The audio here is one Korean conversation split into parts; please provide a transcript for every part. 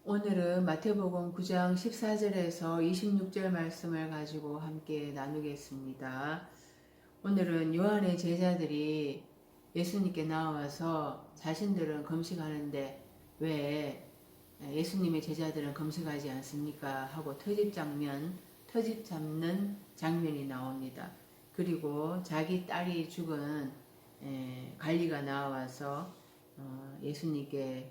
오늘은 마태복음 9장 14절에서 26절 말씀을 가지고 함께 나누겠습니다. 오늘은 요한의 제자들이 예수님께 나와서 자신들은 금식하는데 왜 예수님의 제자들은 금식하지 않습니까? 하고 터집 잡는 장면이 나옵니다. 그리고 자기 딸이 죽은 관리가 나와서 예수님께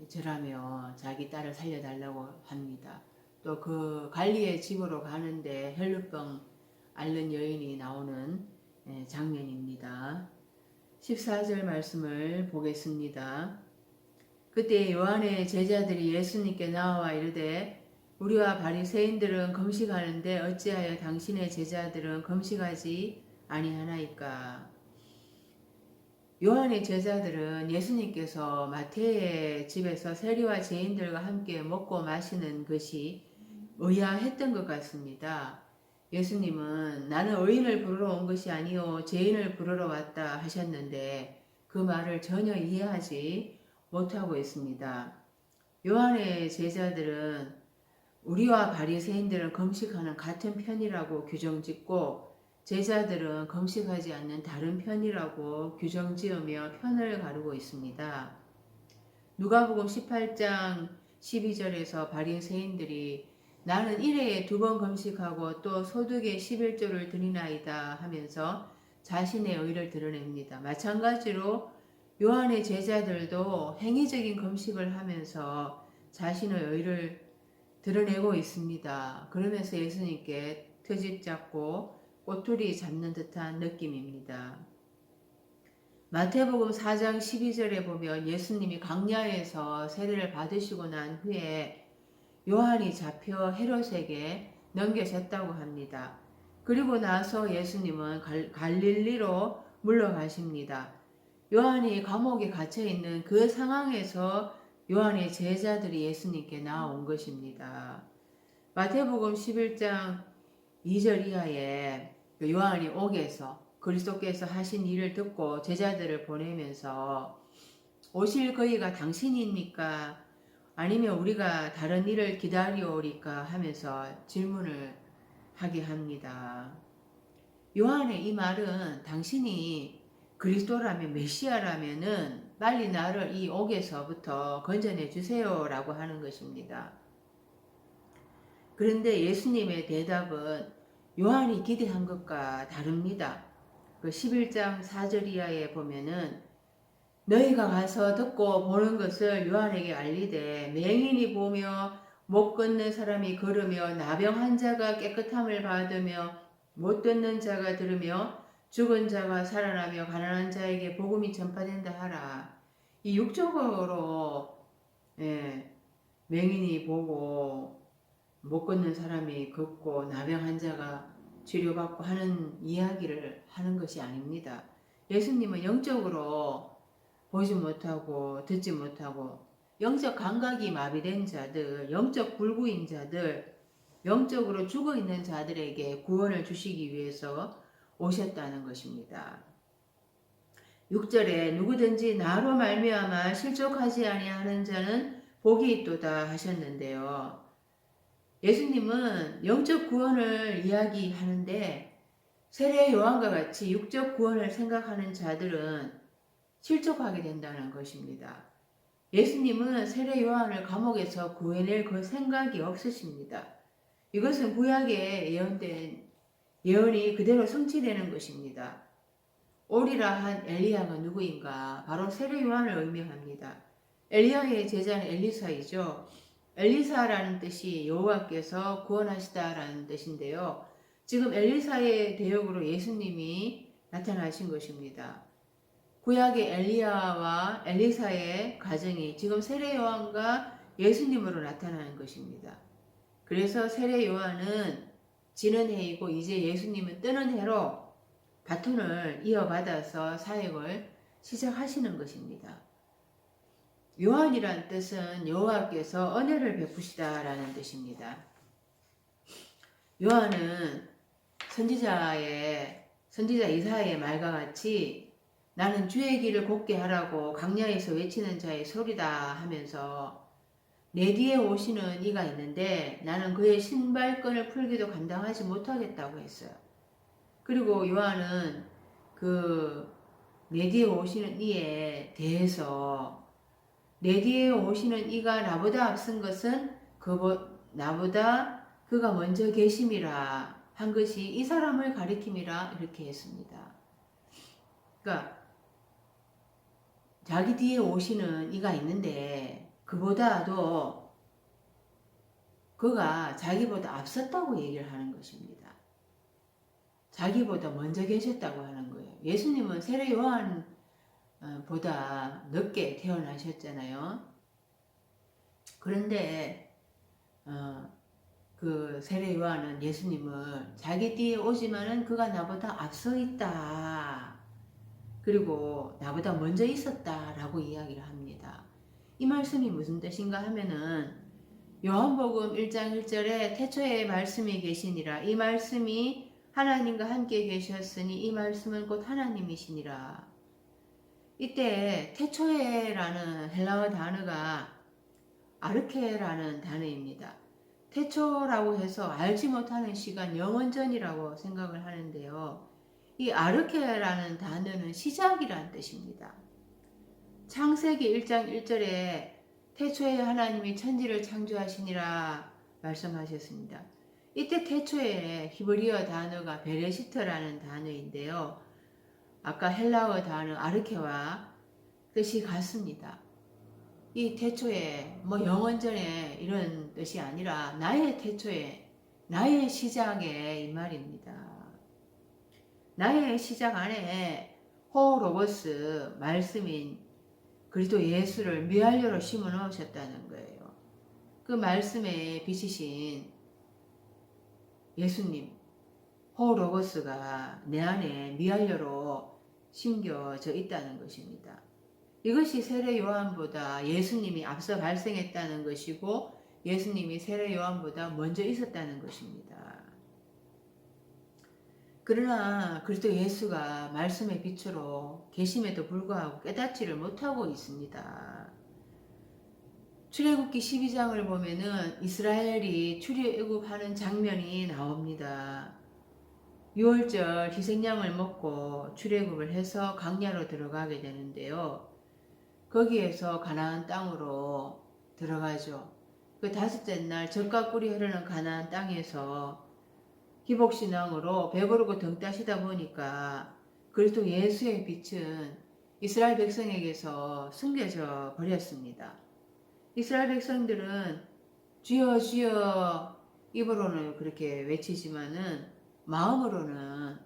절하며 자기 딸을 살려달라고 합니다. 또 그 관리의 집으로 가는데 혈루병 앓는 여인이 나오는 장면입니다. 14절 말씀을 보겠습니다. 그때 요한의 제자들이 예수님께 나와 이르되 우리와 바리새인들은 금식하는데 어찌하여 당신의 제자들은 금식하지 아니하나이까? 요한의 제자들은 예수님께서 마태의 집에서 세리와 죄인들과 함께 먹고 마시는 것이 의아했던 것 같습니다. 예수님은 나는 의인을 부르러 온 것이 아니요 죄인을 부르러 왔다 하셨는데 그 말을 전혀 이해하지 못하고 있습니다. 요한의 제자들은 우리와 바리새인들은 금식하는 같은 편이라고 규정짓고 제자들은 금식하지 않는 다른 편이라고 규정지으며 편을 가르고 있습니다. 누가복음 18장 12절에서 바리새인들이 나는 1회에 2번 금식하고 또 소득의 11조를 드리나이다 하면서 자신의 의를 드러냅니다. 마찬가지로 요한의 제자들도 행위적인 금식을 하면서 자신의 의를 드러내고 있습니다. 그러면서 예수님께 트집 잡고 꼬투리 잡는 듯한 느낌입니다. 마태복음 4장 12절에 보면 예수님이 광야에서 세례를 받으시고 난 후에 요한이 잡혀 헤롯에게 넘겨졌다고 합니다. 그리고 나서 예수님은 갈릴리로 물러가십니다. 요한이 감옥에 gat혀있는 그 상황에서 요한의 제자들이 예수님께 나온 것입니다. 마태복음 11장 2절 이하에 요한이 옥에서 그리스도께서 하신 일을 듣고 제자들을 보내면서 오실 그이가 당신입니까? 아니면 우리가 다른 일을 기다리오리까 하면서 질문을 하게 합니다. 요한의 이 말은 당신이 그리스도라면 메시아라면은 빨리 나를 이 옥에서부터 건져내 주세요라고 하는 것입니다. 그런데 예수님의 대답은 요한이 기대한 것과 다릅니다. 그 11장 4절 이하에 보면은 너희가 가서 듣고 보는 것을 요한에게 알리되 맹인이 보며 못 걷는 사람이 걸으며 나병 자가 깨끗함을 받으며 못 듣는 자가 들으며 죽은 자가 살아나며 가난한 자에게 복음이 전파된다 하라. 이 육적으로 맹인이 보고 못 걷는 사람이 걷고 나병 자가 치료받고 하는 이야기를 하는 것이 아닙니다. 예수님은 영적으로 보지 못하고 듣지 못하고 영적 감각이 마비된 자들, 영적 불구인 자들, 영적으로 죽어있는 자들에게 구원을 주시기 위해서 오셨다는 것입니다. 6절에 누구든지 나로 말미암아 실족하지 아니하는 자는 복이 있도다 하셨는데요. 예수님은 영적 구원을 이야기하는데 세례 요한과 같이 육적 구원을 생각하는 자들은 실족하게 된다는 것입니다. 예수님은 세례 요한을 감옥에서 구해낼 그 생각이 없으십니다. 이것은 구약에 예언된 예언이 그대로 성취되는 것입니다. 오리라 한 엘리야가 누구인가? 바로 세례 요한을 의미합니다. 엘리야의 제자는 엘리사이죠. 엘리사라는 뜻이 여호와께서 구원하시다라는 뜻인데요. 지금 엘리사의 대역으로 예수님이 나타나신 것입니다. 구약의 엘리야와 엘리사의 가정이 지금 세례 요한과 예수님으로 나타나는 것입니다. 그래서 세례 요한은 지는 해이고 이제 예수님은 뜨는 해로 바톤을 이어받아서 사역을 시작하시는 것입니다. 요한이란 뜻은 여호와께서 은혜를 베푸시다라는 뜻입니다. 요한은 선지자 이사야의 말과 같이 나는 주의 길을 곱게 하라고 강야에서 외치는 자의 소리다 하면서 내 뒤에 오시는 이가 있는데 나는 그의 신발끈을 풀기도 감당하지 못하겠다고 했어요. 그리고 요한은 그 내 뒤에 오시는 이에 대해서 내 뒤에 오시는 이가 나보다 앞선 것은 나보다 그가 먼저 계심이라 한 것이 이 사람을 가리킴이라 이렇게 했습니다. 그러니까 자기 뒤에 오시는 이가 있는데 그보다도 그가 자기보다 앞섰다고 얘기를 하는 것입니다. 자기보다 먼저 계셨다고 하는 거예요. 예수님은 세례 요한보다 늦게 태어나셨잖아요. 그런데 그 세례 요한은 예수님을 자기 뒤에 오지만은 그가 나보다 앞서 있다. 그리고 나보다 먼저 있었다라고 이야기를 합니다. 이 말씀이 무슨 뜻인가 하면은 요한복음 1장 1절에 태초에 말씀이 계시니라. 이 말씀이 하나님과 함께 계셨으니 이 말씀은 곧 하나님이시니라. 이때 태초에라는 헬라어 단어가 아르케라는 단어입니다. 태초라고 해서 알지 못하는 시간 영원전이라고 생각을 하는데요. 이 아르케라는 단어는 시작이란 뜻입니다. 창세기 1장 1절에 태초에 하나님이 천지를 창조하시니라 말씀하셨습니다. 이때 태초에 히브리어 단어가 베레시트라는 단어인데요. 아까 헬라어 단어 아르케와 뜻이 같습니다. 이 태초에 영원전에 이런 뜻이 아니라 나의 태초에 나의 시작에 이 말입니다. 나의 시작 안에 호로고스 말씀인 그리스도 예수를 미알료로 심어 넣으셨다는 거예요. 그 말씀에 비치신 예수님 호로고스가 내 안에 미알료로 심겨져 있다는 것입니다. 이것이 세례 요한보다 예수님이 앞서 발생했다는 것이고 예수님이 세례 요한보다 먼저 있었다는 것입니다. 그러나 그리스도 예수가 말씀의 빛으로 계심에도 불구하고 깨닫지를 못하고 있습니다. 출애굽기 12장을 보면은 이스라엘이 출애굽하는 장면이 나옵니다. 6월절 희생양을 먹고 출애굽을 해서 광야로 들어가게 되는데요. 거기에서 가나안 땅으로 들어가죠. 그 다섯째 날 젖과 꿀이 흐르는 가나안 땅에서 기복신앙으로 배부르고 등 따시다 보니까 그리스도 예수의 빛은 이스라엘 백성에게서 숨겨져 버렸습니다. 이스라엘 백성들은 주여 주여 입으로는 그렇게 외치지만은 마음으로는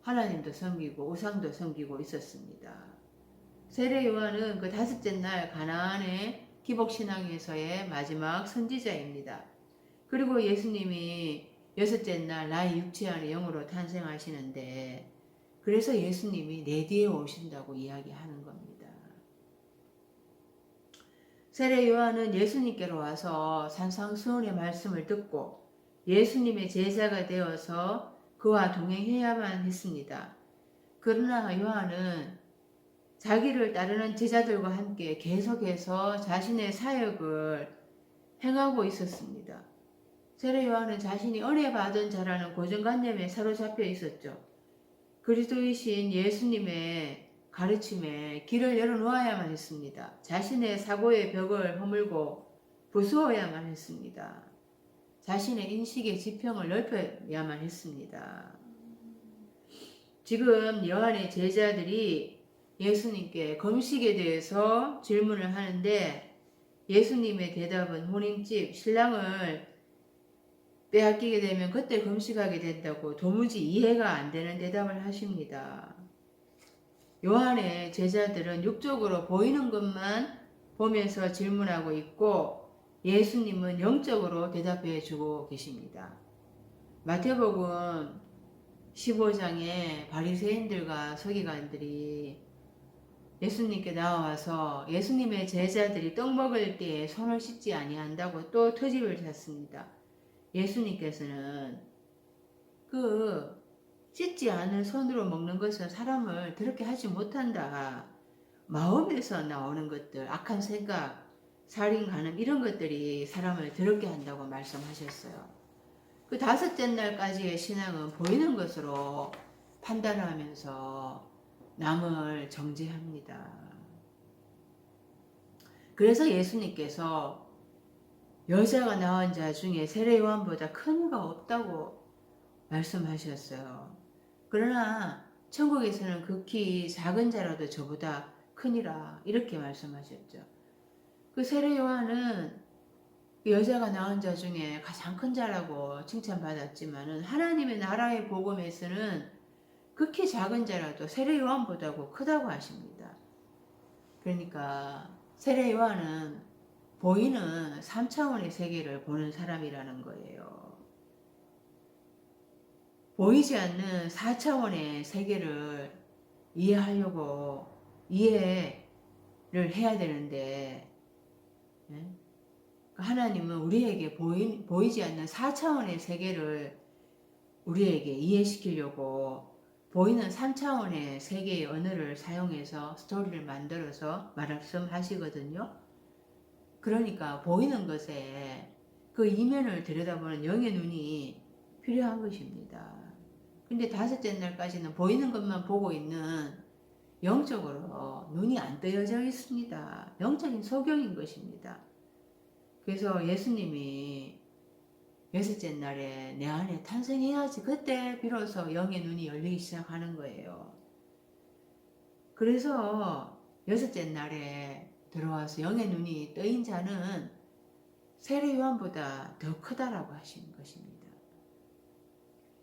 하나님도 섬기고 우상도 섬기고 있었습니다. 세례 요한은 그 다섯째 날 가나안의 기복신앙에서의 마지막 선지자입니다. 그리고 예수님이 여섯째 날 나의 육체 안에 영으로 탄생하시는데 그래서 예수님이 내 뒤에 오신다고 이야기하는 겁니다. 세례 요한은 예수님께로 와서 산상수훈의 말씀을 듣고 예수님의 제자가 되어서 그와 동행해야만 했습니다. 그러나 요한은 자기를 따르는 제자들과 함께 계속해서 자신의 사역을 행하고 있었습니다. 세례 요한은 자신이 은혜 받은 자라는 고정관념에 사로잡혀 있었죠. 그리스도이신 예수님의 가르침에 길을 열어놓아야만 했습니다. 자신의 사고의 벽을 허물고 부수어야만 했습니다. 자신의 인식의 지평을 넓혀야만 했습니다. 지금 요한의 제자들이 예수님께 금식에 대해서 질문을 하는데 예수님의 대답은 혼인집 신랑을 빼앗기게 되면 그때 금식하게 된다고 도무지 이해가 안 되는 대답을 하십니다. 요한의 제자들은 육적으로 보이는 것만 보면서 질문하고 있고 예수님은 영적으로 대답해 주고 계십니다. 마태복음 15장에 바리새인들과 서기관들이 예수님께 나와서 예수님의 제자들이 떡 먹을 때에 손을 씻지 아니한다고 또 트집을 잤습니다. 예수님께서는 그 씻지 않은 손으로 먹는 것은 사람을 더럽게 하지 못한다. 마음에서 나오는 것들, 악한 생각, 살인, 간음 이런 것들이 사람을 더럽게 한다고 말씀하셨어요. 그 다섯째 날까지의 신앙은 보이는 것으로 판단하면서 남을 정죄합니다. 그래서 예수님께서 여자가 낳은 자 중에 세례 요한보다 큰 이가 없다고 말씀하셨어요. 그러나 천국에서는 극히 작은 자라도 저보다 크니라 이렇게 말씀하셨죠. 그 세례 요한은 여자가 낳은 자 중에 가장 큰 자라고 칭찬받았지만은 하나님의 나라의 복음에서는 극히 작은 자라도 세례 요한보다도 크다고 하십니다. 그러니까 세례 요한은 보이는 3차원의 세계를 보는 사람이라는 거예요. 보이지 않는 4차원의 세계를 이해하려고 이해를 해야 되는데 하나님은 우리에게 보이지 않는 4차원의 세계를 우리에게 이해시키려고 보이는 3차원의 세계의 언어를 사용해서 스토리를 만들어서 말씀하시거든요. 그러니까 보이는 것에 그 이면을 들여다보는 영의 눈이 필요한 것입니다. 근데 다섯째 날까지는 보이는 것만 보고 있는 영적으로 눈이 안 뜨여져 있습니다. 영적인 소경인 것입니다. 그래서 예수님이 여섯째 날에 내 안에 탄생해야지 그때 비로소 영의 눈이 열리기 시작하는 거예요. 그래서 여섯째 날에 들어와서 영의 눈이 뜨인 자는 세례 요한보다 더 크다라고 하신 것입니다.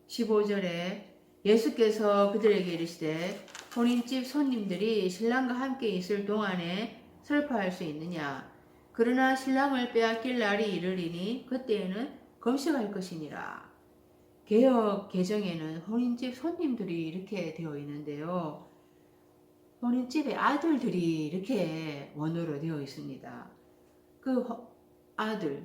15절에 예수께서 그들에게 이르시되 혼인집 손님들이 신랑과 함께 있을 동안에 슬퍼할 수 있느냐. 그러나 신랑을 빼앗길 날이 이르리니 그때에는 금식할 것이니라. 개역 개정에는 혼인집 손님들이 이렇게 되어 있는데요. 혼인집의 아들들이 이렇게 원어로 되어 있습니다. 그 아들이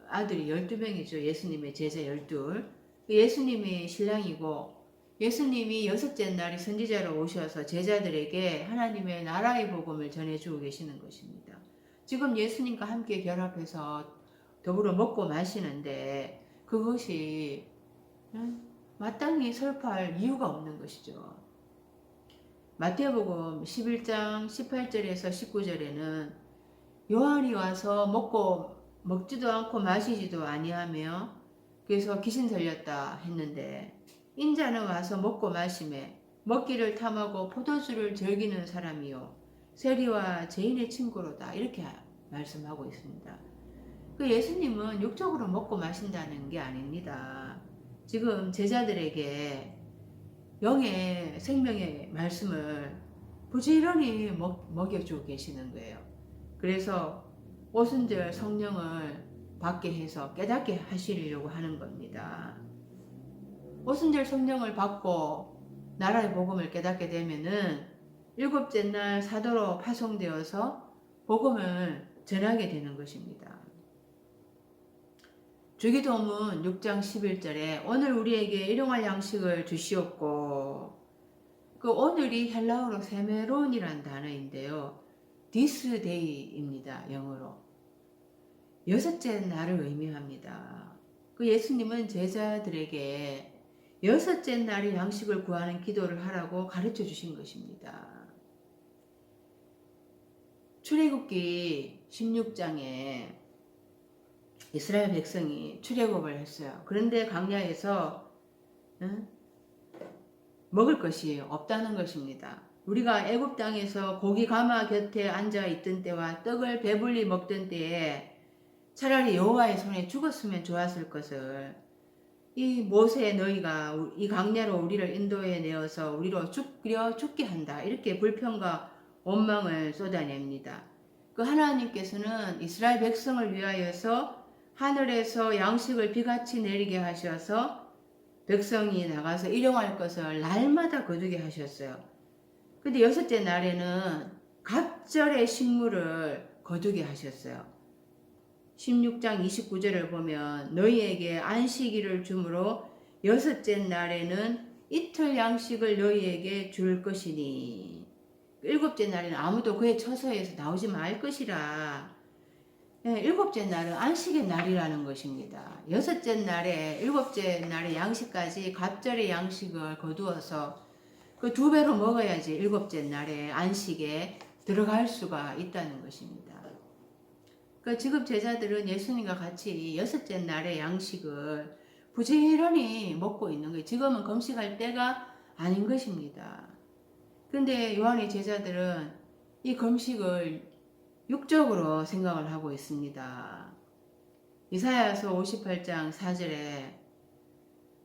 12명이죠. 예수님의 제자 12. 예수님이 신랑이고 예수님이 여섯째 날이 선지자로 오셔서 제자들에게 하나님의 나라의 복음을 전해주고 계시는 것입니다. 지금 예수님과 함께 결합해서 더불어 먹고 마시는데 그것이 마땅히 슬퍼할 이유가 없는 것이죠. 마태복음 11장 18절에서 19절에는 요한이 와서 먹지도 않고 마시지도 아니하며 그래서 귀신 들렸다 했는데 인자는 와서 먹고 마시매 먹기를 탐하고 포도주를 즐기는 사람이요 세리와 죄인의 친구로다 이렇게 말씀하고 있습니다. 그 예수님은 육적으로 먹고 마신다는 게 아닙니다. 지금 제자들에게 영의 생명의 말씀을 부지런히 먹여주고 계시는 거예요. 그래서 오순절 성령을 받게 해서 깨닫게 하시려고 하는 겁니다. 오순절 성령을 받고 나라의 복음을 깨닫게 되면은 일곱째 날 사도로 파송되어서 복음을 전하게 되는 것입니다. 주기도문 6장 11절에 오늘 우리에게 일용할 양식을 주시옵고 그 오늘이 헬라어로 세메론이란 단어인데요. This day입니다. 영어로. 여섯째 날을 의미합니다. 그 예수님은 제자들에게 여섯째 날에 양식을 구하는 기도를 하라고 가르쳐 주신 것입니다. 출애굽기 16장에 이스라엘 백성이 출애굽을 했어요. 그런데 광야에서 먹을 것이 없다는 것입니다. 우리가 애굽 땅에서 고기 가마 곁에 앉아 있던 때와 떡을 배불리 먹던 때에 차라리 여호와의 손에 죽었으면 좋았을 것을 이 모세 너희가 이 광야로 우리를 인도해 내어서 우리로 죽게 한다. 이렇게 불평과 원망을 쏟아냅니다. 그 하나님께서는 이스라엘 백성을 위하여서 하늘에서 양식을 비같이 내리게 하셔서 백성이 나가서 일용할 것을 날마다 거두게 하셨어요. 근데 여섯째 날에는 각절의 식물을 거두게 하셨어요. 16장 29절을 보면 너희에게 안식일을 주므로 여섯째 날에는 이틀 양식을 너희에게 줄 것이니 일곱째 날에는 아무도 그의 처소에서 나오지 말 것이라. 네, 일곱째 날은 안식의 날이라는 것입니다. 여섯째 날에 일곱째 날의 양식까지 갑절의 양식을 거두어서 그 두 배로 먹어야지 일곱째 날에 안식에 들어갈 수가 있다는 것입니다. 그 지금 제자들은 예수님과 같이 여섯째 날의 양식을 부지런히 먹고 있는 거예요. 지금은 금식할 때가 아닌 것입니다. 그런데 요한의 제자들은 이 금식을 육적으로 생각을 하고 있습니다. 이사야서 58장 4절에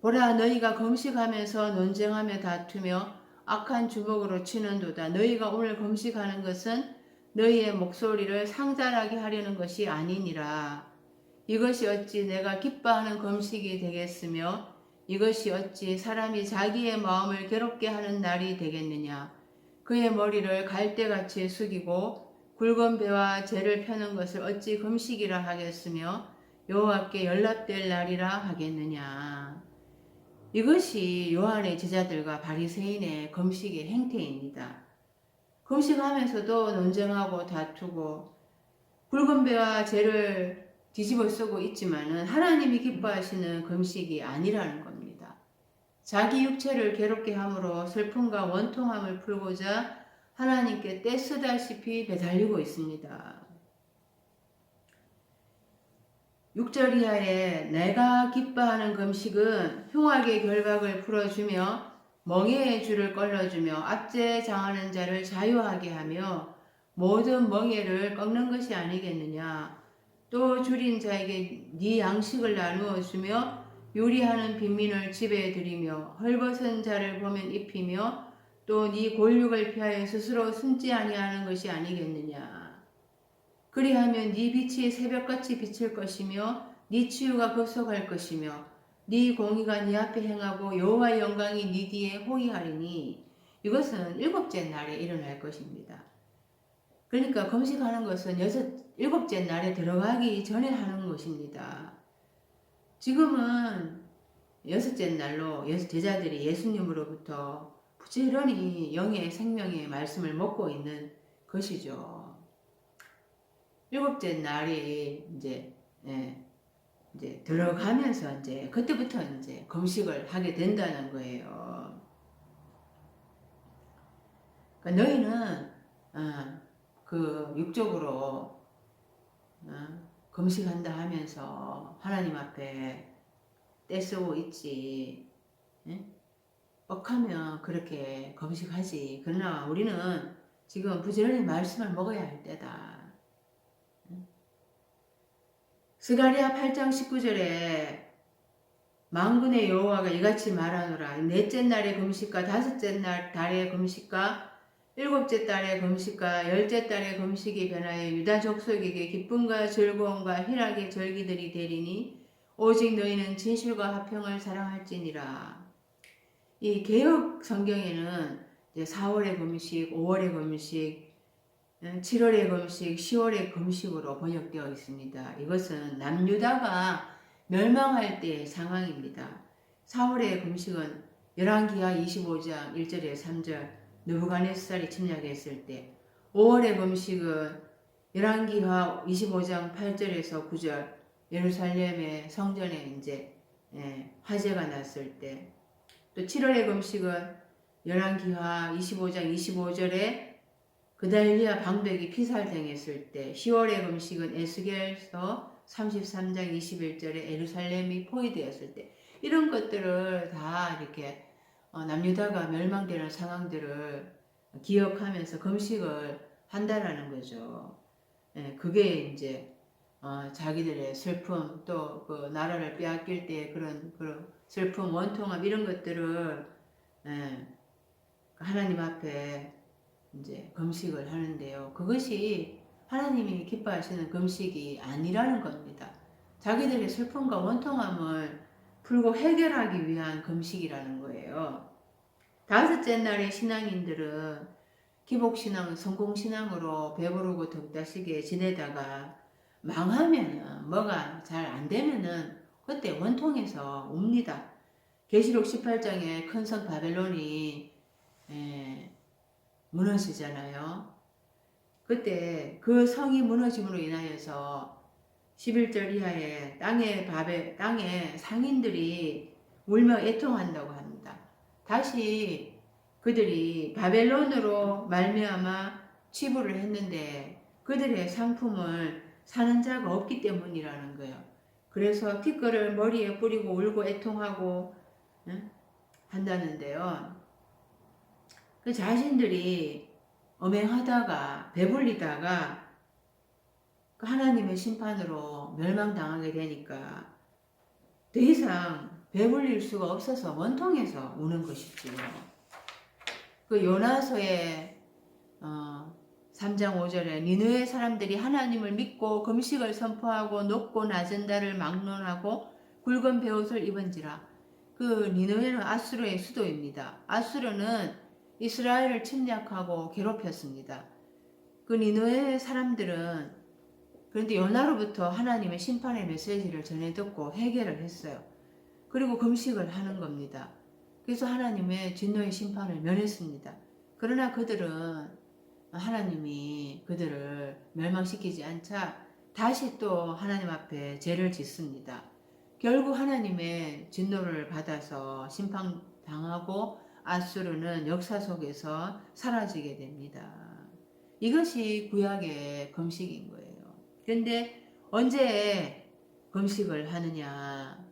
보라 너희가 금식하면서 논쟁하며 다투며 악한 주먹으로 치는도다. 너희가 오늘 금식하는 것은 너희의 목소리를 상달하게 하려는 것이 아니니라. 이것이 어찌 내가 기뻐하는 금식이 되겠으며 이것이 어찌 사람이 자기의 마음을 괴롭게 하는 날이 되겠느냐. 그의 머리를 갈대같이 숙이고 굵은 배와 재를 펴는 것을 어찌 금식이라 하겠으며 여호와께 연락될 날이라 하겠느냐. 이것이 요한의 제자들과 바리새인의 금식의 행태입니다. 금식하면서도 논쟁하고 다투고 굵은 배와 재를 뒤집어 쓰고 있지만은 하나님이 기뻐하시는 금식이 아니라는 겁니다. 자기 육체를 괴롭게 함으로 슬픔과 원통함을 풀고자 하나님께 떼쓰다시피 배달리고 있습니다. 6절 이하에 내가 기뻐하는 금식은 흉악의 결박을 풀어주며 멍에의 줄을 꺾어주며 압제 당하는 자를 자유하게 하며 모든 멍에를 꺾는 것이 아니겠느냐. 또 줄인 자에게 네 양식을 나누어 주며 요리하는 빈민을 집에 들이며 헐벗은 자를 보면 입히며 또 네 골육을 피하여 스스로 숨지 아니하는 것이 아니겠느냐. 그리하면 네 빛이 새벽같이 비칠 것이며 네 치유가 급속할 것이며 네 공의가 네 앞에 행하고 여호와의 영광이 네 뒤에 호위하리니 이것은 일곱째 날에 일어날 것입니다. 그러니까 금식하는 것은 일곱째 날에 들어가기 전에 하는 것입니다. 지금은 여섯째 날로 제자들이 예수님으로부터 부지런히 영의 생명의 말씀을 먹고 있는 것이죠. 일곱째 날이 이제 들어가면서 그때부터 금식을 하게 된다는 거예요. 그러니까 너희는 그 육적으로 금식한다 하면서 하나님 앞에 떼쓰고 있지. 억하면 그렇게 금식하지. 그러나 우리는 지금 부지런히 말씀을 먹어야 할 때다. 스가랴 8장 19절에 만군의 여호와가 이같이 말하노라. 넷째 날의 금식과 다섯째 달의 금식과 일곱째 달의 금식과 열째 달의 금식이 변하여 유다 족속에게 기쁨과 즐거움과 희락의 절기들이 되리니 오직 너희는 진실과 화평을 사랑할지니라. 이 개역 성경에는 4월의 금식, 5월의 금식, 7월의 금식, 10월의 금식으로 번역되어 있습니다. 이것은 남유다가 멸망할 때의 상황입니다. 4월의 금식은 열왕기하 25장 1절에 3절 느부갓네살이 침략했을 때, 5월의 금식은 열왕기하 25장 8절에서 9절 예루살렘의 성전에 화재가 났을 때, 또 7월의 금식은 열왕기하 25장 25절에 그달리아 방백이 피살당했을 때, 10월의 금식은 에스겔서 33장 21절에 예루살렘이 포위되었을 때, 이런 것들을 다 이렇게 남유다가 멸망되는 상황들을 기억하면서 금식을 한다라는 거죠. 그게 자기들의 슬픔, 또 그 나라를 빼앗길 때 그런 슬픔, 원통함 이런 것들을 하나님 앞에 금식을 하는데요. 그것이 하나님이 기뻐하시는 금식이 아니라는 겁니다. 자기들의 슬픔과 원통함을 풀고 해결하기 위한 금식이라는 거예요. 다섯째 날의 신앙인들은 기복신앙, 성공신앙으로 배부르고 덕다시게 지내다가 망하면은 뭐가 잘 안되면은 그때 원통해서 웁니다. 계시록 18장에 큰 성 바벨론이 무너지잖아요. 그때 그 성이 무너짐으로 인하여서 11절 이하에 땅에 상인들이 울며 애통한다고 합니다. 다시 그들이 바벨론으로 말미암아 취부를 했는데 그들의 상품을 사는 자가 없기 때문이라는 거예요. 그래서 티끌을 머리에 뿌리고 울고 애통하고 한다는데요. 그 자신들이 엄행하다가 배불리다가 하나님의 심판으로 멸망당하게 되니까 더 이상 배불릴 수가 없어서 원통해서 우는 것이지요. 그 요나서의 3장 5절에 니느웨 사람들이 하나님을 믿고 금식을 선포하고 높고 낮은 달을 막론하고 굵은 베옷을 입은지라. 그 니느웨는 아수르의 수도입니다. 아수르는 이스라엘을 침략하고 괴롭혔습니다. 그 니느웨 사람들은 그런데 요나로부터 하나님의 심판의 메시지를 전해 듣고 회개를 했어요. 그리고 금식을 하는 겁니다. 그래서 하나님의 진노의 심판을 면했습니다. 그러나 그들은 하나님이 그들을 멸망시키지 않자 다시 또 하나님 앞에 죄를 짓습니다. 결국 하나님의 진노를 받아서 심판당하고 아수르는 역사 속에서 사라지게 됩니다. 이것이 구약의 금식인 거예요. 그런데 언제 금식을 하느냐?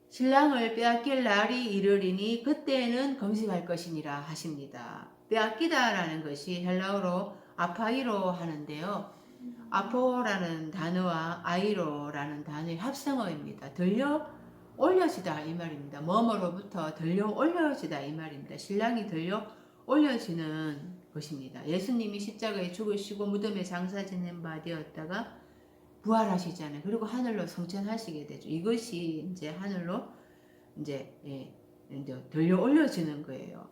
신랑을 빼앗길 날이 이르리니 그때는 금식할 것이니라 하십니다. 빼앗기다라는 것이 헬라어로 아파이로 하는데요. 아포라는 단어와 아이로라는 단어의 합성어입니다. 들려 올려지다 이 말입니다. 뭐뭐로부터 들려 올려지다 이 말입니다. 신랑이 들려 올려지는 것입니다. 예수님이 십자가에 죽으시고 무덤에 장사 지낸 바 되었다가 부활하시잖아요. 그리고 하늘로 성천하시게 되죠. 이것이 이제 하늘로 이제 들려 올려지는 거예요.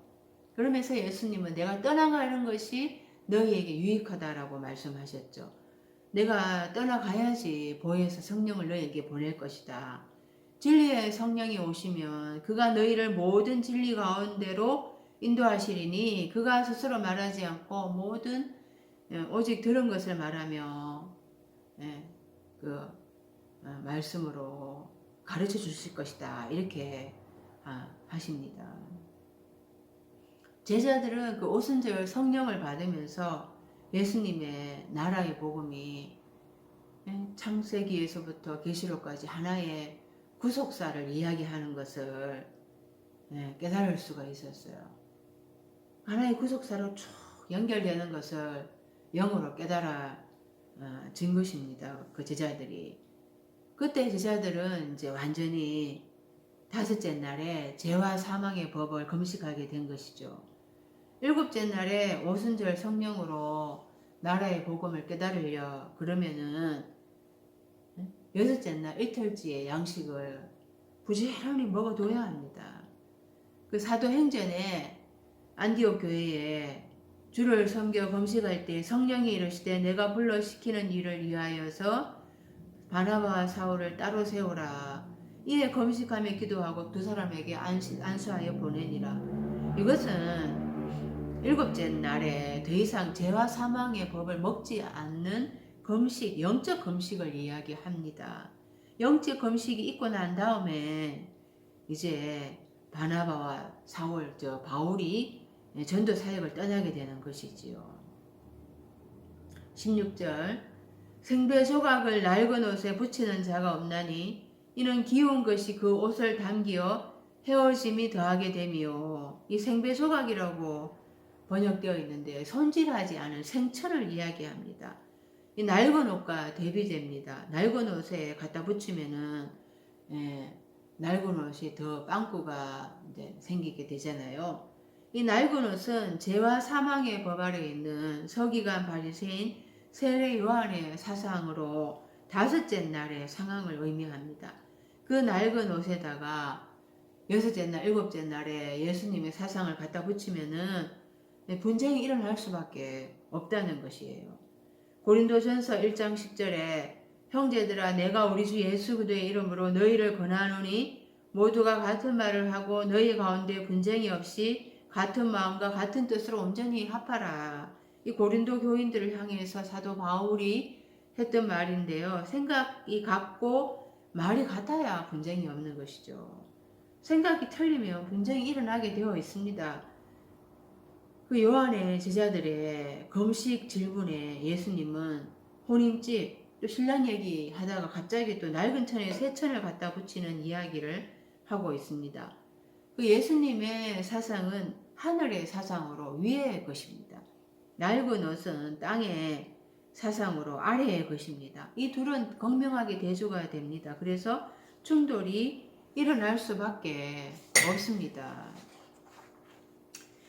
그러면서 예수님은 내가 떠나가는 것이 너희에게 유익하다라고 말씀하셨죠. 내가 떠나가야지 보혜사 성령을 너희에게 보낼 것이다. 진리의 성령이 오시면 그가 너희를 모든 진리 가운데로 인도하시리니 그가 스스로 말하지 않고 모든 오직 들은 것을 말하며 그 말씀으로 가르쳐 주실 것이다. 이렇게 하십니다. 제자들은 그 오순절 성령을 받으면서 예수님의 나라의 복음이 창세기에서부터 계시록까지 하나의 구속사를 이야기하는 것을 깨달을 수가 있었어요. 하나의 구속사로 쭉 연결되는 것을 영으로 깨달아 진 것입니다. 그 제자들이. 그때 제자들은 이제 완전히 다섯째 날에 죄와 사망의 법을 금식하게 된 것이죠. 일곱째 날에 오순절 성령으로 나라의 복음을 깨달으려 그러면은 여섯째 날 이틀째의 양식을 부지런히 먹어둬야 합니다. 그 사도행전에 안디옥 교회에 주를 섬겨 금식할 때 성령이 이르시되 내가 불러 시키는 일을 위하여서 바나바와 사울을 따로 세우라. 이에 금식하며 기도하고 두 사람에게 안수하여 보내니라. 이것은 일곱째 날에 더 이상 죄와 사망의 법을 먹지 않는 금식, 영적 금식을 이야기합니다. 영적 금식이 있고 난 다음에 이제 바나바와 사울, 바울이 전도 사역을 떠나게 되는 것이지요. 16절 생배 조각을 낡은 옷에 붙이는 자가 없나니 이는 기운 것이 그 옷을 당기어 헤어짐이 더하게 되며 이 생배 조각이라고 번역되어 있는데 손질하지 않은 생철을 이야기합니다. 이 낡은 옷과 대비됩니다. 낡은 옷에 갖다 붙이면은 낡은 옷이 더 빵꾸가 이제 생기게 되잖아요. 이 낡은 옷은 죄와 사망의 법 아래 있는 서기관 바리새인 세례 요한의 사상으로 다섯째 날의 상황을 의미합니다. 그 낡은 옷에다가 여섯째 날, 일곱째 날에 예수님의 사상을 갖다 붙이면은 분쟁이 일어날 수밖에 없다는 것이에요. 고린도전서 1장 10절에 형제들아 내가 우리 주 예수 그리스도의 이름으로 너희를 권하노니 모두가 같은 말을 하고 너희 가운데 분쟁이 없이 같은 마음과 같은 뜻으로 온전히 합하라. 이 고린도 교인들을 향해서 사도 바울이 했던 말인데요. 생각이 같고 말이 같아야 분쟁이 없는 것이죠. 생각이 틀리면 분쟁이 일어나게 되어 있습니다. 그 요한의 제자들의 금식 질문에 예수님은 혼인집 또 신랑 얘기 하다가 갑자기 또 낡은 천에 새 천을 갖다 붙이는 이야기를 하고 있습니다. 그 예수님의 사상은 하늘의 사상으로 위의 것입니다. 낡은 옷은 땅의 사상으로 아래의 것입니다. 이 둘은 극명하게 대조가 됩니다. 그래서 충돌이 일어날 수밖에 없습니다.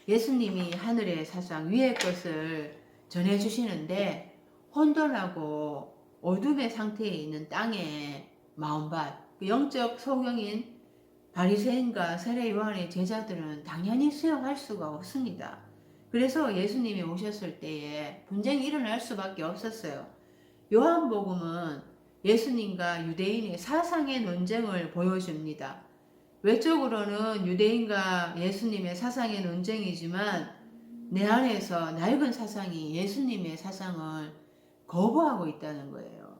예수님이 하늘의 사상 위의 것을 전해주시는데 혼돈하고 어둠의 상태에 있는 땅의 마음밭, 영적 소경인 바리새인과 세례 요한의 제자들은 당연히 수용할 수가 없습니다. 그래서 예수님이 오셨을 때에 분쟁이 일어날 수밖에 없었어요. 요한복음은 예수님과 유대인의 사상의 논쟁을 보여줍니다. 외적으로는 유대인과 예수님의 사상의 논쟁이지만 내 안에서 낡은 사상이 예수님의 사상을 거부하고 있다는 거예요.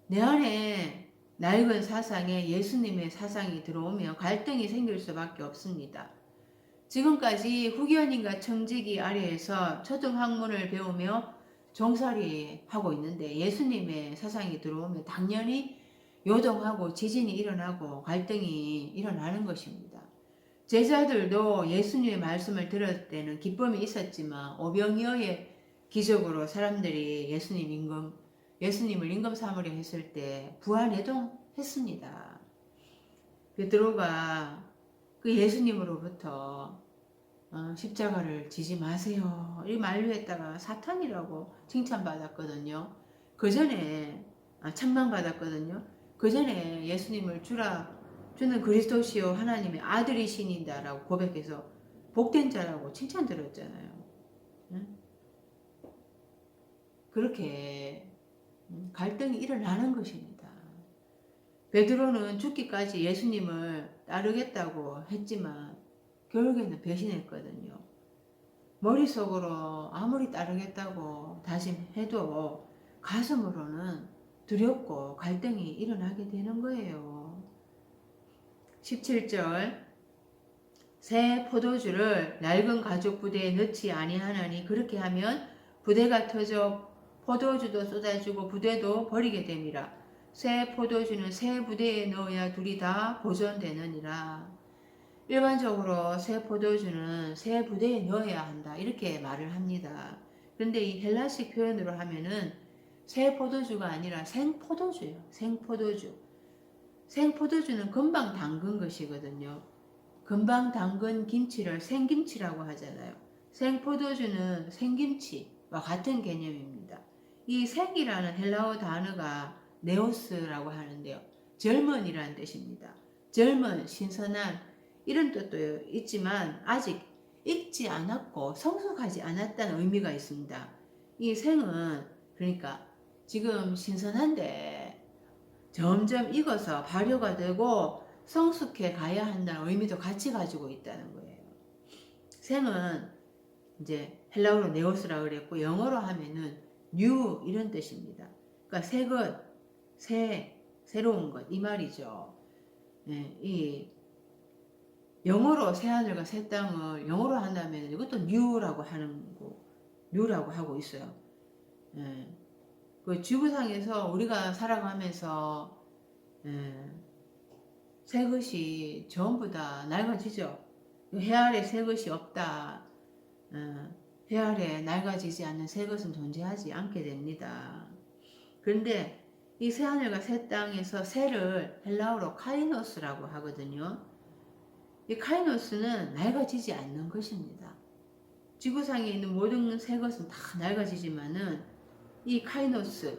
내 안에 낡은 사상에 예수님의 사상이 들어오면 갈등이 생길 수밖에 없습니다. 지금까지 후견인과 청지기 아래에서 초등학문을 배우며 종살이 하고 있는데 예수님의 사상이 들어오면 당연히 요동하고 지진이 일어나고 갈등이 일어나는 것입니다. 제자들도 예수님의 말씀을 들을 때는 기쁨이 있었지만 오병이어의 기적으로 사람들이 예수님을 임금 삼으려 했을 때 부안해동했습니다. 베드로가 그 예수님으로부터 십자가를 지지 마세요 이 만류했다가 사탄이라고 칭찬받았거든요. 그 전에 책망받았거든요. 그 전에 예수님을 주는 그리스도시요 하나님의 아들이시니다 라고 고백해서 복된 자라고 칭찬 들었잖아요. 그렇게 갈등이 일어나는 것입니다. 베드로는 죽기까지 예수님을 따르겠다고 했지만 결국에는 배신했거든요. 머릿속으로 아무리 따르겠다고 다짐해도 가슴으로는 두렵고 갈등이 일어나게 되는 거예요. 17절 새 포도주를 낡은 가죽 부대에 넣지 아니하나니 그렇게 하면 부대가 터져 포도주도 쏟아지고 부대도 버리게 됨이라. 새 포도주는 새 부대에 넣어야 둘이 다 보존되느니라. 일반적으로 새 포도주는 새 부대에 넣어야 한다 이렇게 말을 합니다. 그런데 이 헬라식 표현으로 하면은 새 포도주가 아니라 생포도주예요. 생포도주. 생포도주는 금방 담근 것이거든요. 금방 담근 김치를 생김치라고 하잖아요. 생포도주는 생김치와 같은 개념입니다. 이 생이라는 헬라어 단어가 네오스라고 하는데요. 젊은이라는 뜻입니다. 젊은, 신선한 이런 뜻도 있지만 아직 익지 않았고 성숙하지 않았다는 의미가 있습니다. 이 생은 그러니까 지금 신선한데 점점 익어서 발효가 되고 성숙해 가야 한다는 의미도 같이 가지고 있다는 거예요. 생은 이제 헬라어로 네오스라고 그랬고 영어로 하면은 new 이런 뜻입니다. 그러니까 새 것, 새로운 것 이 말이죠. 네, 이 영어로 새 하늘과 새 땅을 영어로 한다면 이것도 new라고 new라고 하고 있어요. 네. 그 지구상에서 우리가 살아가면서 새 것이 전부 다 낡아지죠. 해 아래 새 것이 없다. 해 아래 낡아지지 않는 새 것은 존재하지 않게 됩니다. 그런데 이 새 하늘과 새 땅에서 새를 헬라어로 카이노스라고 하거든요. 이 카이노스는 낡아지지 않는 것입니다. 지구상에 있는 모든 새 것은 다 낡아지지만은 이 카이노스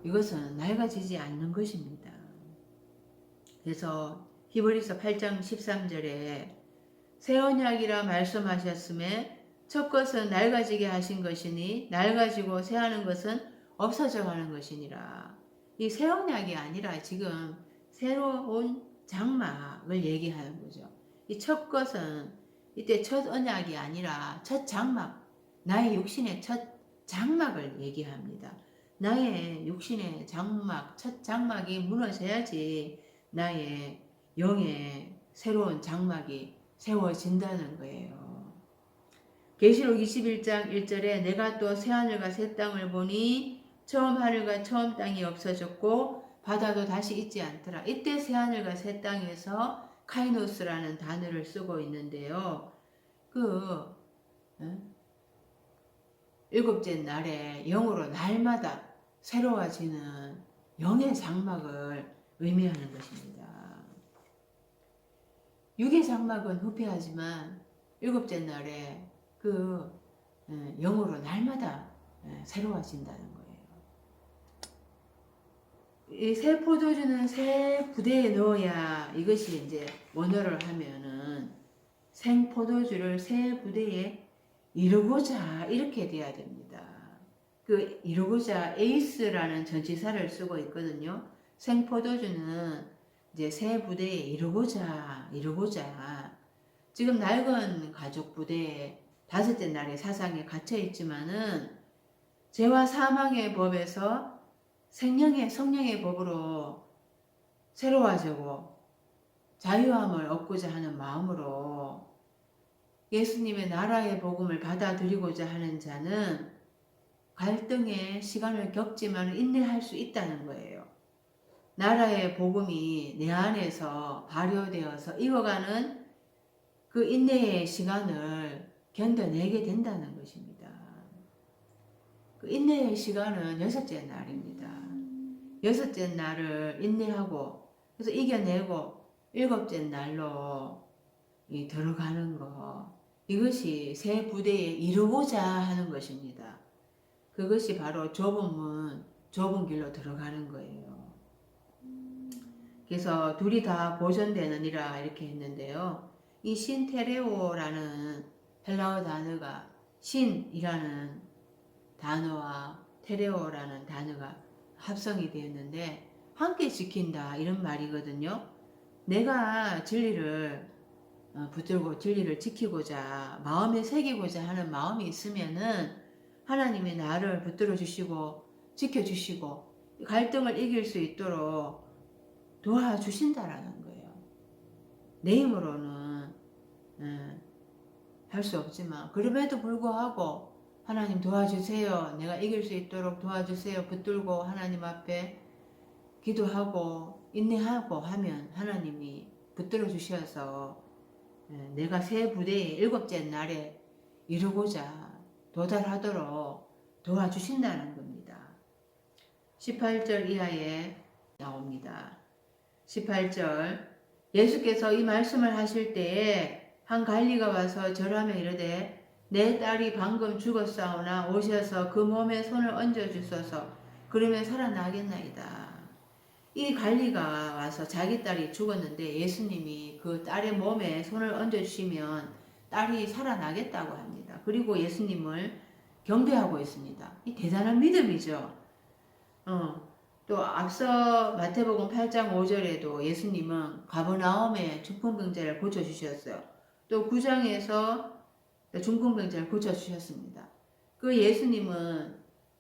이것은 낡아지지 않는 것입니다. 그래서 히브리서 8장 13절에 새 언약이라 말씀하셨음에 첫 것은 낡아지게 하신 것이니 낡아지고 새하는 것은 없어져 가는 것이니라. 이 새 언약이 아니라 지금 새로운 장막을 얘기하는 거죠. 이 첫 것은 이때 첫 언약이 아니라 첫 장막, 나의 육신의 첫 장막을 얘기합니다. 나의 육신의 장막, 첫 장막이 무너져야지 나의 영의 새로운 장막이 세워진다는 거예요. 계시록 21장 1절에 내가 또 새하늘과 새 땅을 보니 처음 하늘과 처음 땅이 없어졌고 바다도 다시 있지 않더라. 이때 새하늘과 새 땅에서 카이노스라는 단어를 쓰고 있는데요. 일곱째 날에 영으로 날마다 새로워지는 영의 장막을 의미하는 것입니다. 육의 장막은 후패하지만 일곱째 날에 영으로 날마다 새로워진다는 거예요. 이 새 포도주는 새 부대에 넣어야 이것이 이제 원어를 하면은 생 포도주를 새 부대에 이루고자 이렇게 돼야 됩니다. 그 이루고자 에이스라는 전치사를 쓰고 있거든요. 생 포도주는 이제 새 부대에 이루고자 지금 낡은 가족 부대에 다섯째 날의 사상에 갇혀 있지만은 죄와 사망의 법에서 생명의 성령의 법으로 새로워지고 자유함을 얻고자 하는 마음으로 예수님의 나라의 복음을 받아들이고자 하는 자는 갈등의 시간을 겪지만 인내할 수 있다는 거예요. 나라의 복음이 내 안에서 발효되어서 익어가는 그 인내의 시간을 견뎌내게 된다는 것입니다. 그 인내의 시간은 여섯째 날입니다. 여섯째 날을 인내하고 그래서 이겨내고 일곱째 날로 들어가는 것, 이것이 새 부대에 이루고자 하는 것입니다. 그것이 바로 좁은 문, 좁은 길로 들어가는 거예요. 그래서 둘이 다 보존되느니라 이렇게 했는데요. 이 신테레오라는 헬라어 단어가 신이라는 단어와 테레오라는 단어가 합성이 되었는데 함께 지킨다 이런 말이거든요. 내가 진리를 붙들고 진리를 지키고자 마음에 새기고자 하는 마음이 있으면은 하나님이 나를 붙들어 주시고 지켜주시고 갈등을 이길 수 있도록 도와주신다라는 거예요. 내 힘으로는 할 수 없지만 그럼에도 불구하고 하나님 도와주세요. 내가 이길 수 있도록 도와주세요. 붙들고 하나님 앞에 기도하고 인내하고 하면 하나님이 붙들어 주셔서 내가 새 부대의 일곱째 날에 이루고자 도달하도록 도와주신다는 겁니다. 18절 이하에 나옵니다. 18절 예수께서 이 말씀을 하실 때에 한 관리가 와서 절하며 이르되 내 딸이 방금 죽었사오나 오셔서 그 몸에 손을 얹어주소서 그러면 살아나겠나이다. 이 관리가 와서 자기 딸이 죽었는데 예수님이 그 딸의 몸에 손을 얹어주시면 딸이 살아나겠다고 합니다. 그리고 예수님을 경배하고 있습니다. 이 대단한 믿음이죠. 또 앞서 마태복음 8장 5절에도 예수님은 가버나움의 중풍병자를 고쳐주셨어요. 또 9장에서 중풍병자를 고쳐주셨습니다. 그 예수님은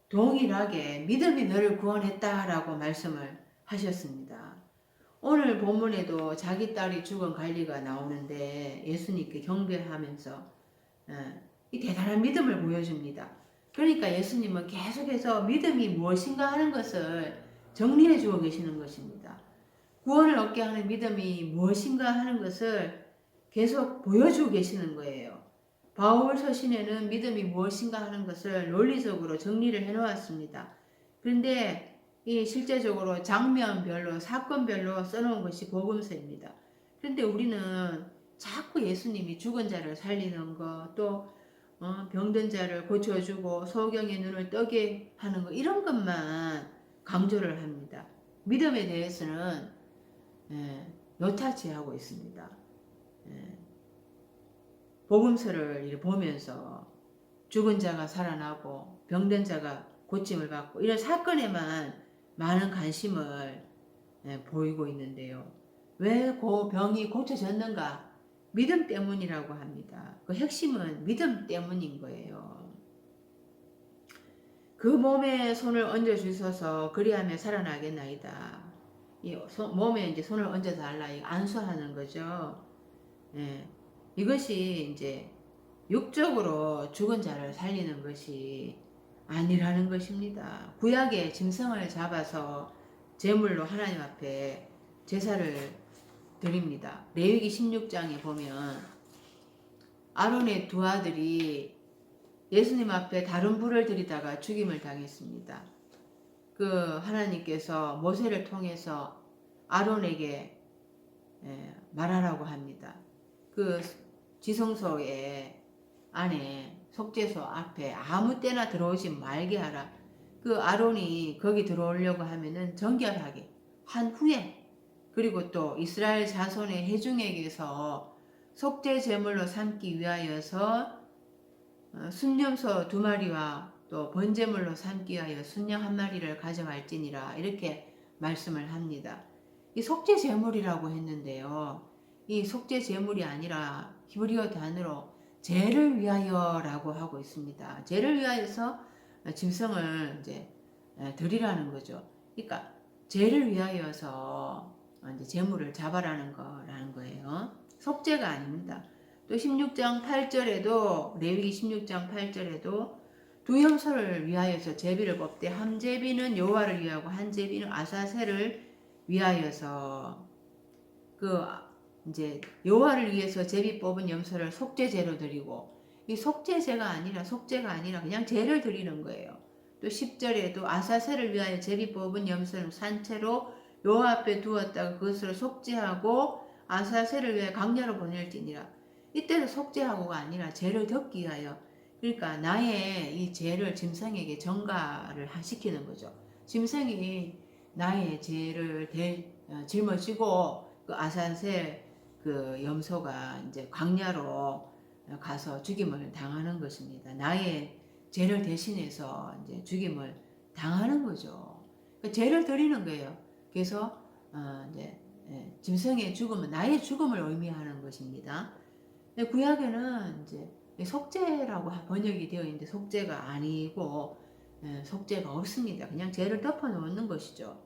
동일하게 믿음이 너를 구원했다라고 말씀을 하셨습니다. 오늘 본문에도 자기 딸이 죽은 관리가 나오는데 예수님께 경배하면서 이 대단한 믿음을 보여줍니다. 그러니까 예수님은 계속해서 믿음이 무엇인가 하는 것을 정리해 주고 계시는 것입니다. 구원을 얻게 하는 믿음이 무엇인가 하는 것을 계속 보여주고 계시는 거예요. 바울 서신에는 믿음이 무엇인가 하는 것을 논리적으로 정리를 해 놓았습니다. 그런데 이 실제적으로 장면별로 사건별로 써놓은 것이 복음서입니다. 그런데 우리는 자꾸 예수님이 죽은 자를 살리는 것, 또 병든 자를 고쳐주고 소경의 눈을 뜨게 하는 것 이런 것만 강조를 합니다. 믿음에 대해서는 요타치하고 있습니다. 복음서를 보면서 죽은 자가 살아나고 병든 자가 고침을 받고 이런 사건에만 많은 관심을 보이고 있는데요. 왜 그 병이 고쳐졌는가? 믿음 때문이라고 합니다. 그 핵심은 믿음 때문인 거예요. 그 몸에 손을 얹어 주셔서 그리하면 살아나겠나이다. 이 몸에 이제 손을 얹어 달라 안수하는 거죠. 예. 이것이 이제 육적으로 죽은 자를 살리는 것이 아니라는 것입니다. 구약의 짐승을 잡아서 제물로 하나님 앞에 제사를 드립니다. 레위기 16장에 보면 아론의 두 아들이 예수님 앞에 다른 불을 들이다가 죽임을 당했습니다. 그 하나님께서 모세를 통해서 아론에게 말하라고 합니다. 그 지성소에 안에 속죄소 앞에 아무 때나 들어오지 말게 하라. 그 아론이 거기 들어오려고 하면은 정결하게 한 후에, 그리고 또 이스라엘 자손의 회중에게서 속죄 제물로 삼기 위하여서 순념소 2마리와 또 번제물로 삼기 위하여 순양 1마리를 가져갈지니라, 이렇게 말씀을 합니다. 이 속죄 제물이라고 했는데요. 이 속죄 제물이 아니라 히브리어 단어로 죄를 위하여라고 하고 있습니다. 죄를 위하여서 짐승을 이제 드리라는 거죠. 그러니까 죄를 위하여서 이제 제물을 잡아라는 거예요. 속죄가 아닙니다. 또 16장 8절에도 레위기 16장 8절에도 두 염소를 위하여서 제비를 뽑되 한 제비는 여호와를 위하고 한 제비는 아사셀을 위하여서 그 이제 여호와를 위해서 제비 뽑은 염소를 속죄제로 드리고, 이 속죄제가 아니라 그냥 제를 드리는 거예요. 또 10절에도 아사셀을 위하여 제비 뽑은 염소는 산채로 여호와 앞에 두었다가 그것을 속죄하고 아사셀을 위하여 강야로 보낼지니라. 이때도 속죄하고가 아니라 죄를 덮기 위하여, 그러니까 나의 이 죄를 짐승에게 전가를 시키는 거죠. 짐승이 나의 죄를 짊어지고 그 아사셀 그 염소가 이제 광야로 가서 죽임을 당하는 것입니다. 나의 죄를 대신해서 이제 죽임을 당하는 거죠. 그러니까 죄를 드리는 거예요. 그래서 이제 짐승의 죽음은 나의 죽음을 의미하는 것입니다. 구약에는 이제 속죄라고 번역이 되어 있는데 속죄가 아니고 속죄가 없습니다. 그냥 죄를 덮어 놓는 것이죠.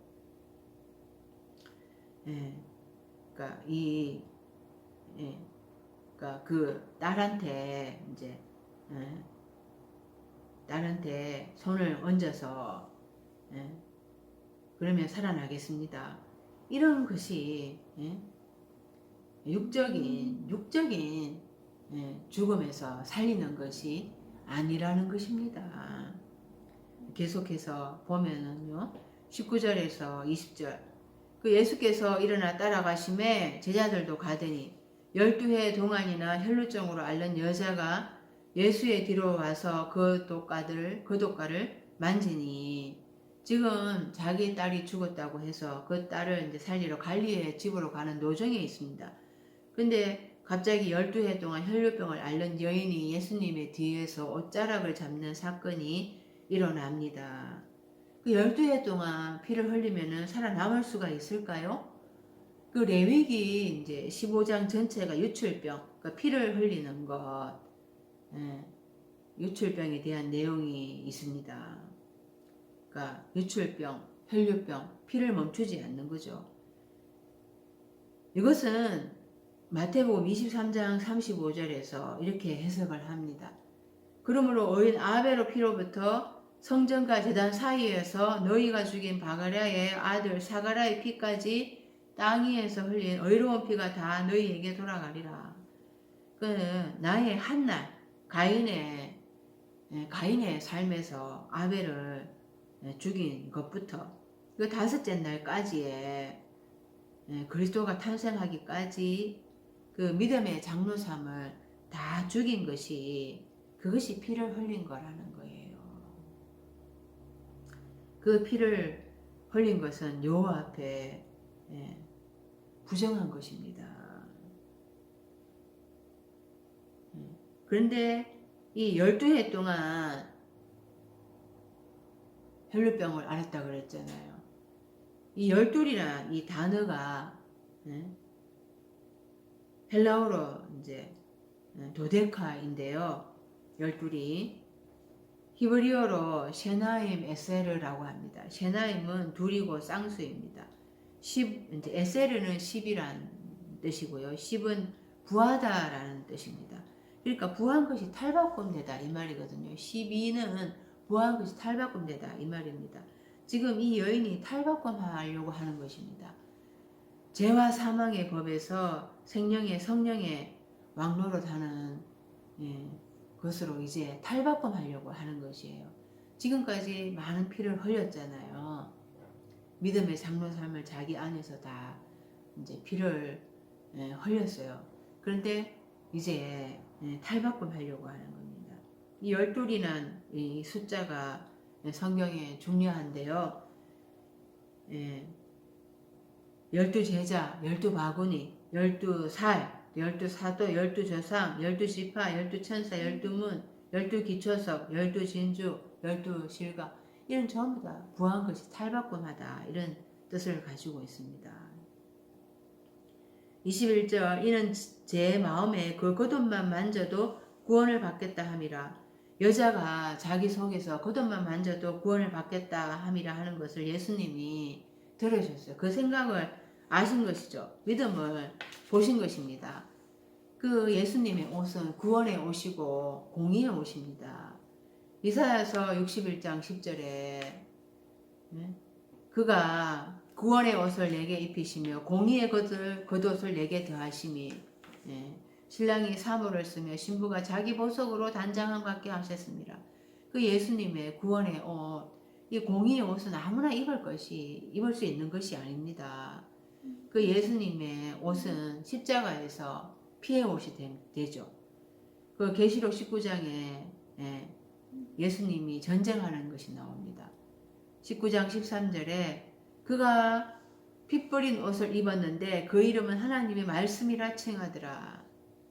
그러니까 그러니까 그 딸한테 이제 딸한테 손을 얹어서 그러면 살아나겠습니다. 이런 것이 육적인 죽음에서 살리는 것이 아니라는 것입니다. 계속해서 보면은요, 19절에서 20절, 그 예수께서 일어나 따라가심에 제자들도 가더니 12해 동안이나 혈루증으로 앓는 여자가 예수의 뒤로 와서 그 독가를 만지니, 지금 자기 딸이 죽었다고 해서 그 딸을 이제 살리러 갈리의 집으로 가는 도중에 있습니다. 근데 갑자기 12해 동안 혈류병을 앓는 여인이 예수님의 뒤에서 옷자락을 잡는 사건이 일어납니다. 그 12해 동안 피를 흘리면은 살아남을 수가 있을까요? 그 레위기 이제 15장 전체가 유출병, 그러니까 피를 흘리는 것, 유출병에 대한 내용이 있습니다. 그러니까 유출병, 혈류병, 피를 멈추지 않는 거죠. 이것은 마태복음 23장 35절에서 이렇게 해석을 합니다. 그러므로 어인 아벨의 피로부터 성전과 제단 사이에서 너희가 죽인 바가랴의 아들 사가랴의 피까지 땅 위에서 흘린 의로운 피가 다 너희에게 돌아가리라. 그 나의 한날 가인의 삶에서 아벨을 죽인 것부터 그 다섯째 날까지의 그리스도가 탄생하기까지 그 믿음의 장로삼을 다 죽인 것이, 그것이 피를 흘린 거라는 거예요. 그 피를 흘린 것은 여호와 앞에 부정한 것입니다. 그런데 이 12해 동안 혈루병을 앓았다 그랬잖아요. 이 12이라는 이 단어가 예? 헬라어로 이제 도데카인데요. 12이 히브리어로 셰나임 에세르라고 합니다. 셰나임은 둘이고 쌍수입니다. 이제 에세르는 10이란 뜻이고요. 10은 부하다라는 뜻입니다. 그러니까 부한 것이 탈바꿈되다 이 말이거든요. 12는 부한 것이 탈바꿈되다 이 말입니다. 지금 이 여인이 탈바꿈하려고 하는 것입니다. 죄와 사망의 법에서 생명의 성령의 왕노릇하는 것으로 이제 탈바꿈하려고 하는 것이에요. 지금까지 많은 피를 흘렸잖아요. 믿음의 장로 삶을 자기 안에서 다 이제 피를 흘렸어요. 그런데 이제 탈바꿈하려고 하는 겁니다. 이 12이란 이 숫자가 성경에 중요한데요. 12제자, 12바구니, 12살, 12사도, 12조상, 12지파, 12천사, 12문, 12기초석, 12진주, 12실가 이런 전부 다 부한 것이 탈바꿈하다 이런 뜻을 가지고 있습니다. 21절 이는 제 마음에 그 겉옷만 만져도 구원을 받겠다 함이라. 여자가 자기 속에서 겉옷만 만져도 구원을 받겠다 함이라 하는 것을 예수님이 들으셨어요. 그 생각을 아신 것이죠. 믿음을 보신 것입니다. 그 예수님의 옷은 구원의 옷이고 공의의 옷입니다. 이사야서 61장 10절에 그가 구원의 옷을 내게 입히시며 공의의 겉옷을 내게 더하심이 신랑이 사물을 쓰며 신부가 자기 보석으로 단장함과 같게 하셨습니다. 그 예수님의 구원의 옷, 이 공의의 옷은 아무나 입을 수 있는 것이 아닙니다. 그 예수님의 옷은 십자가에서 피의 옷이 되죠. 그 계시록 19장에 예수님이 전쟁하는 것이 나옵니다. 19장 13절에 그가 피 뿌린 옷을 입었는데 그 이름은 하나님의 말씀이라 칭하더라.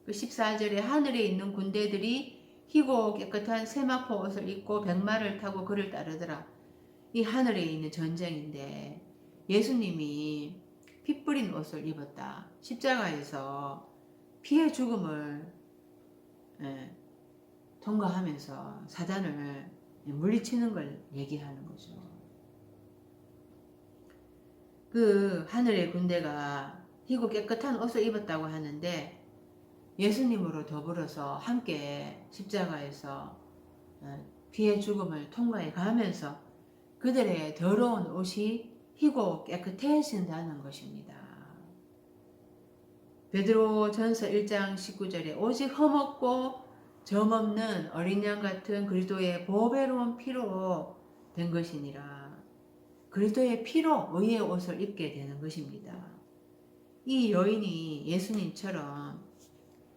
그 14절에 하늘에 있는 군대들이 희고 깨끗한 세마포 옷을 입고 백마를 타고 그를 따르더라. 이 하늘에 있는 전쟁인데 예수님이 피 뿌린 옷을 입었다. 십자가에서 피의 죽음을 통과하면서 사단을 물리치는 걸 얘기하는 거죠. 그 하늘의 군대가 희고 깨끗한 옷을 입었다고 하는데 예수님으로 더불어서 함께 십자가에서 피의 죽음을 통과해 가면서 그들의 더러운 옷이 희고 깨끗해진다는 것입니다. 베드로전서 1장 19절에 오직 흠없고 점없는 어린 양 같은 그리스도의 보배로운 피로 된 것이니라. 그리스도의 피로 의의 옷을 입게 되는 것입니다. 이 여인이 예수님처럼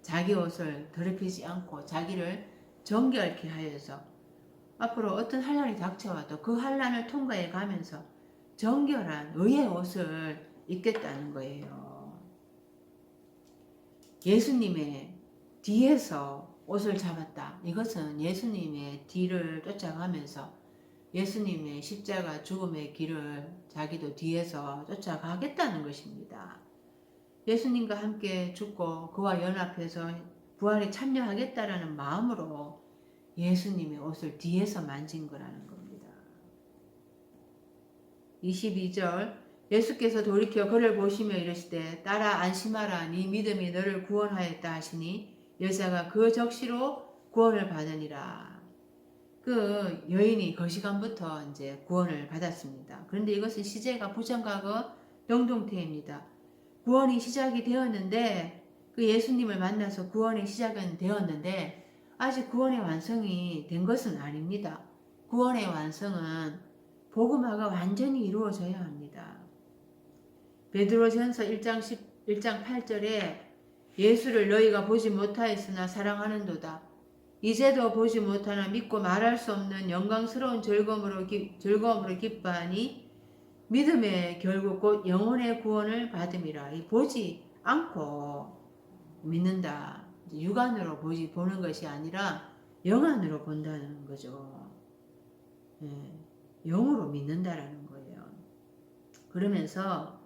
자기 옷을 더럽히지 않고 자기를 정결케 하여서 앞으로 어떤 환난이 닥쳐와도 그 환난을 통과해 가면서 정결한 의의 옷을 입겠다는 거예요. 예수님의 뒤에서 옷을 잡았다. 이것은 예수님의 뒤를 쫓아가면서 예수님의 십자가 죽음의 길을 자기도 뒤에서 쫓아가겠다는 것입니다. 예수님과 함께 죽고 그와 연합해서 부활에 참여하겠다라는 마음으로 예수님의 옷을 뒤에서 만진 거라는 겁니다. 22절 예수께서 돌이켜 그를 보시며 이르시되 딸아 안심하라 네 믿음이 너를 구원하였다 하시니 여자가 그 적시로 구원을 받으니라. 그 여인이 그 시간부터 이제 구원을 받았습니다. 그런데 이것은 시제가 부정과거 동동태입니다. 구원이 시작이 되었는데 그 예수님을 만나서 구원의 시작은 되었는데 아직 구원의 완성이 된 것은 아닙니다. 구원의 완성은 복음화가 완전히 이루어져야 합니다. 베드로전서 1장 8절에 예수를 너희가 보지 못하였으나 사랑하는도다. 이제도 보지 못하나 믿고 말할 수 없는 영광스러운 즐거움으로 기뻐하니 믿음의 결국 곧 영혼의 구원을 받음이라. 보지 않고 믿는다. 육안으로 보는 것이 아니라 영안으로 본다는 거죠. 영으로 믿는다라는 거예요. 그러면서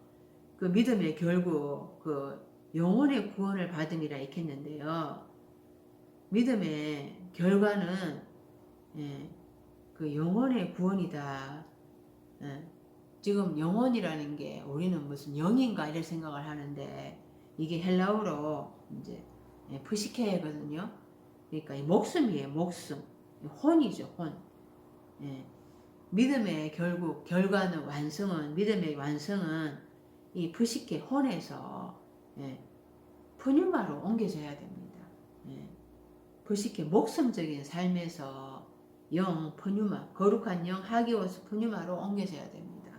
그 믿음의 결국 그 영혼의 구원을 받음이라 읽혔는데요. 믿음의 결과는 예, 그 영혼의 구원이다. 예, 지금 영혼이라는 게 우리는 무슨 영인가 이런 생각을 하는데 이게 헬라어로 이제 푸시케거든요. 그러니까 이 목숨이에요. 목숨. 혼이죠. 혼. 예, 믿음의 결국 결과는 완성은 믿음의 완성은 이 푸시케 혼에서 푸뉴마로 옮겨져야 됩니다. 푸시케 목숨적인 삶에서 영 푸뉴마 거룩한 영 하기오스 푸뉴마로 옮겨져야 됩니다.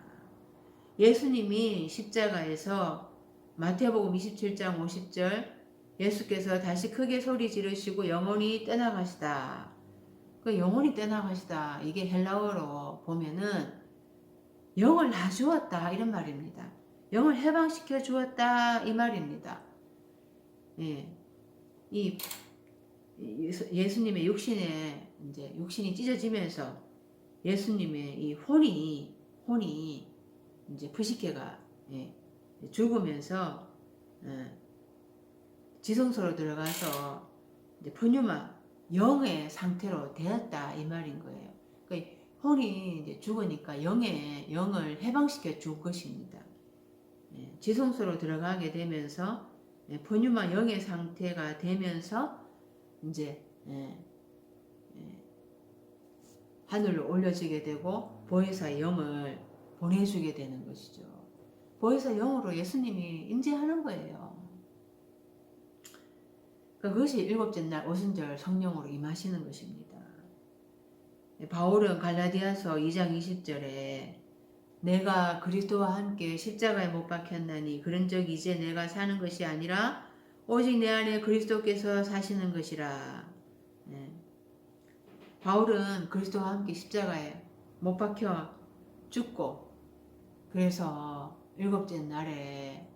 예수님이 십자가에서 마태복음 27장 50절 예수께서 다시 크게 소리 지르시고 영혼이 떠나가시다. 그 영혼이 떠나가시다. 이게 헬라어로 보면은 영을 놔주었다 이런 말입니다. 영을 해방시켜 주었다 이 말입니다. 예, 이 예수님의 육신이 찢어지면서 예수님의 이 혼이 이제 푸시케가 죽으면서 지성소로 들어가서 이제 푸뉴마 영의 상태로 되었다 이 말인 거예요. 그러니까 혼이 이제 죽으니까 영을 해방시켜 줄 것입니다. 지성소로 들어가게 되면서 푸뉴마 영의 상태가 되면서 이제 하늘로 올려지게 되고 보혜사 영을 보내주게 되는 것이죠. 보혜사 영으로 예수님이 임재하는 거예요. 그것이 일곱째 날 오순절 성령으로 임하시는 것입니다. 바울은 갈라디아서 2장 20절에 내가 그리스도와 함께 십자가에 못 박혔나니 그런즉 이제 내가 사는 것이 아니라 오직 내 안에 그리스도께서 사시는 것이라. 바울은 그리스도와 함께 십자가에 못 박혀 죽고 그래서 일곱째 날에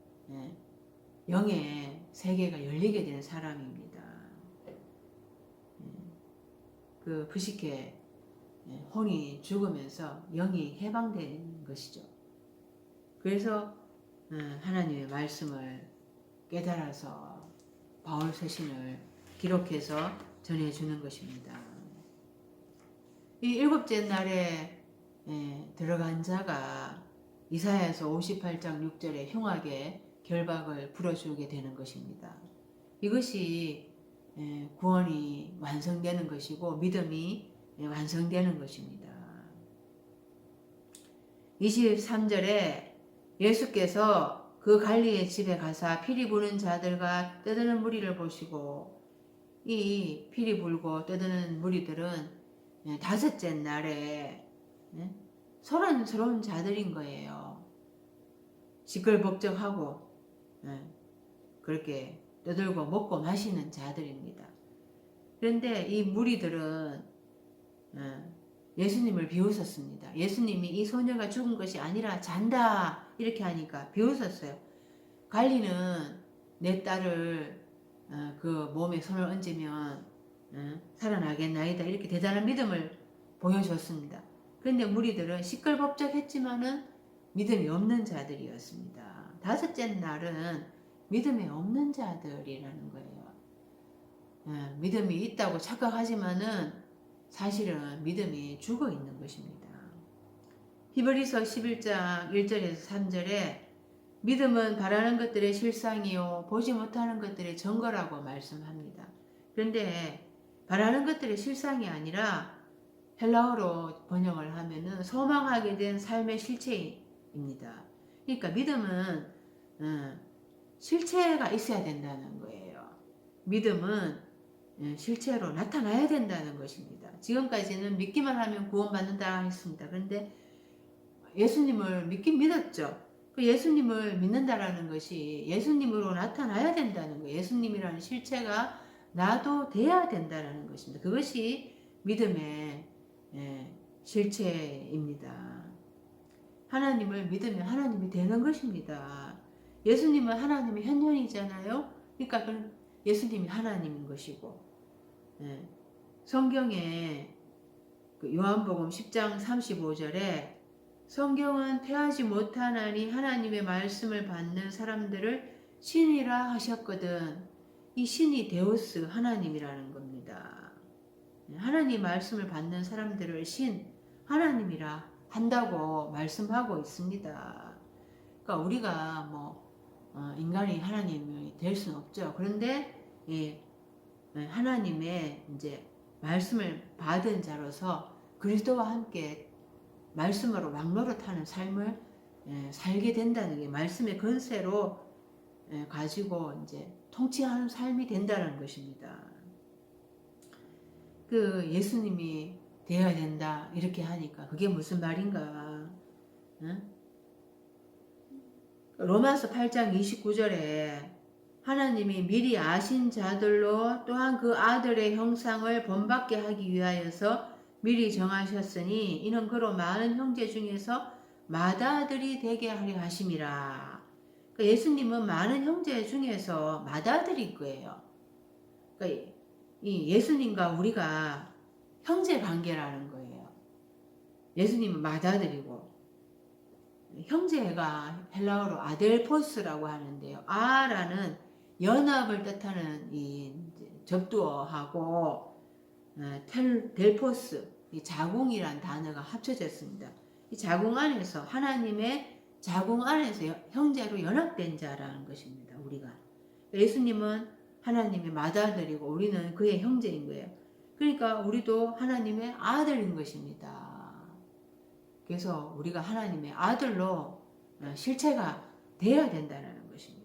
영의 세계가 열리게 된 사람입니다. 그 푸시케 혼이 죽으면서 영이 해방된 것이죠. 그래서 하나님의 말씀을 깨달아서 바울 서신을 기록해서 전해주는 것입니다. 이 일곱째 날에 들어간 자가 이사야서 58장 6절에 흉악의 결박을 풀어주게 되는 것입니다. 이것이 구원이 완성되는 것이고 믿음이 완성되는 것입니다. 23절에 예수께서 그 갈리의 집에 가사 피리 부는 자들과 떠드는 무리를 보시고 이 피리 불고 떠드는 무리들은 다섯째 날에 소란스러운 자들인 거예요. 시끌벅적하고 그렇게 떠들고 먹고 마시는 자들입니다. 그런데 이 무리들은 예수님을 비웃었습니다. 예수님이 이 소녀가 죽은 것이 아니라 잔다 이렇게 하니까 비웃었어요. 갈리는 내 딸을 그 몸에 손을 얹으면 살아나겠나이다 이렇게 대단한 믿음을 보여줬습니다. 그런데 무리들은 시끌벅적했지만은 믿음이 없는 자들이었습니다. 다섯째 날은 믿음이 없는 자들이라는 거예요. 믿음이 있다고 착각하지만은 사실은 믿음이 죽어 있는 것입니다. 히브리서 11장 1절에서 3절에 믿음은 바라는 것들의 실상이요 보지 못하는 것들의 증거라고 말씀합니다. 그런데 바라는 것들의 실상이 아니라 헬라어로 번역을 하면은 소망하게 된 삶의 실체입니다. 그러니까 믿음은 실체가 있어야 된다는 거예요. 믿음은 실체로 나타나야 된다는 것입니다. 지금까지는 믿기만 하면 구원받는다 했습니다. 그런데 예수님을 믿긴 믿었죠. 그 예수님을 믿는다라는 것이 예수님으로 나타나야 된다는 거예요. 예수님이라는 실체가 나도 돼야 된다는 것입니다. 그것이 믿음의 실체입니다. 하나님을 믿으면 하나님이 되는 것입니다. 예수님은 하나님의 현현이잖아요. 그러니까 예수님이 하나님인 것이고 성경에 그 요한복음 10장 35절에 성경은 태하지 못하나니 하나님의 말씀을 받는 사람들을 신이라 하셨거든. 이 신이 데우스 하나님이라는 겁니다. 하나님 말씀을 받는 사람들을 신 하나님이라 한다고 말씀하고 있습니다. 그러니까 우리가 인간이 하나님이 될 수는 없죠. 그런데 하나님의 이제 말씀을 받은 자로서 그리스도와 함께 말씀으로 왕노릇하는 삶을 살게 된다는 게 말씀의 권세로 가지고 이제 통치하는 삶이 된다는 것입니다. 그 예수님이 되어야 된다 이렇게 하니까 그게 무슨 말인가? 응? 로마서 8장 29절에 하나님이 미리 아신 자들로 또한 그 아들의 형상을 본받게 하기 위하여서 미리 정하셨으니 이는 그로 많은 형제 중에서 맏아들이 되게 하려 하심이라. 그러니까 예수님은 많은 형제 중에서 맏아들일 거예요. 그러니까 이 예수님과 우리가 형제 관계라는 거예요. 예수님은 맏아들이고 형제가 헬라어로 아델포스라고 하는데요. 아라는 연합을 뜻하는 이 접두어하고 델포스, 이 자궁이란 단어가 합쳐졌습니다. 이 자궁 안에서 하나님의 자궁 안에서 형제로 연합된 자라는 것입니다. 우리가 예수님은 하나님의 맏아들이고 우리는 그의 형제인 거예요. 그러니까 우리도 하나님의 아들인 것입니다. 그래서 우리가 하나님의 아들로 실체가 되어야 된다는 것입니다.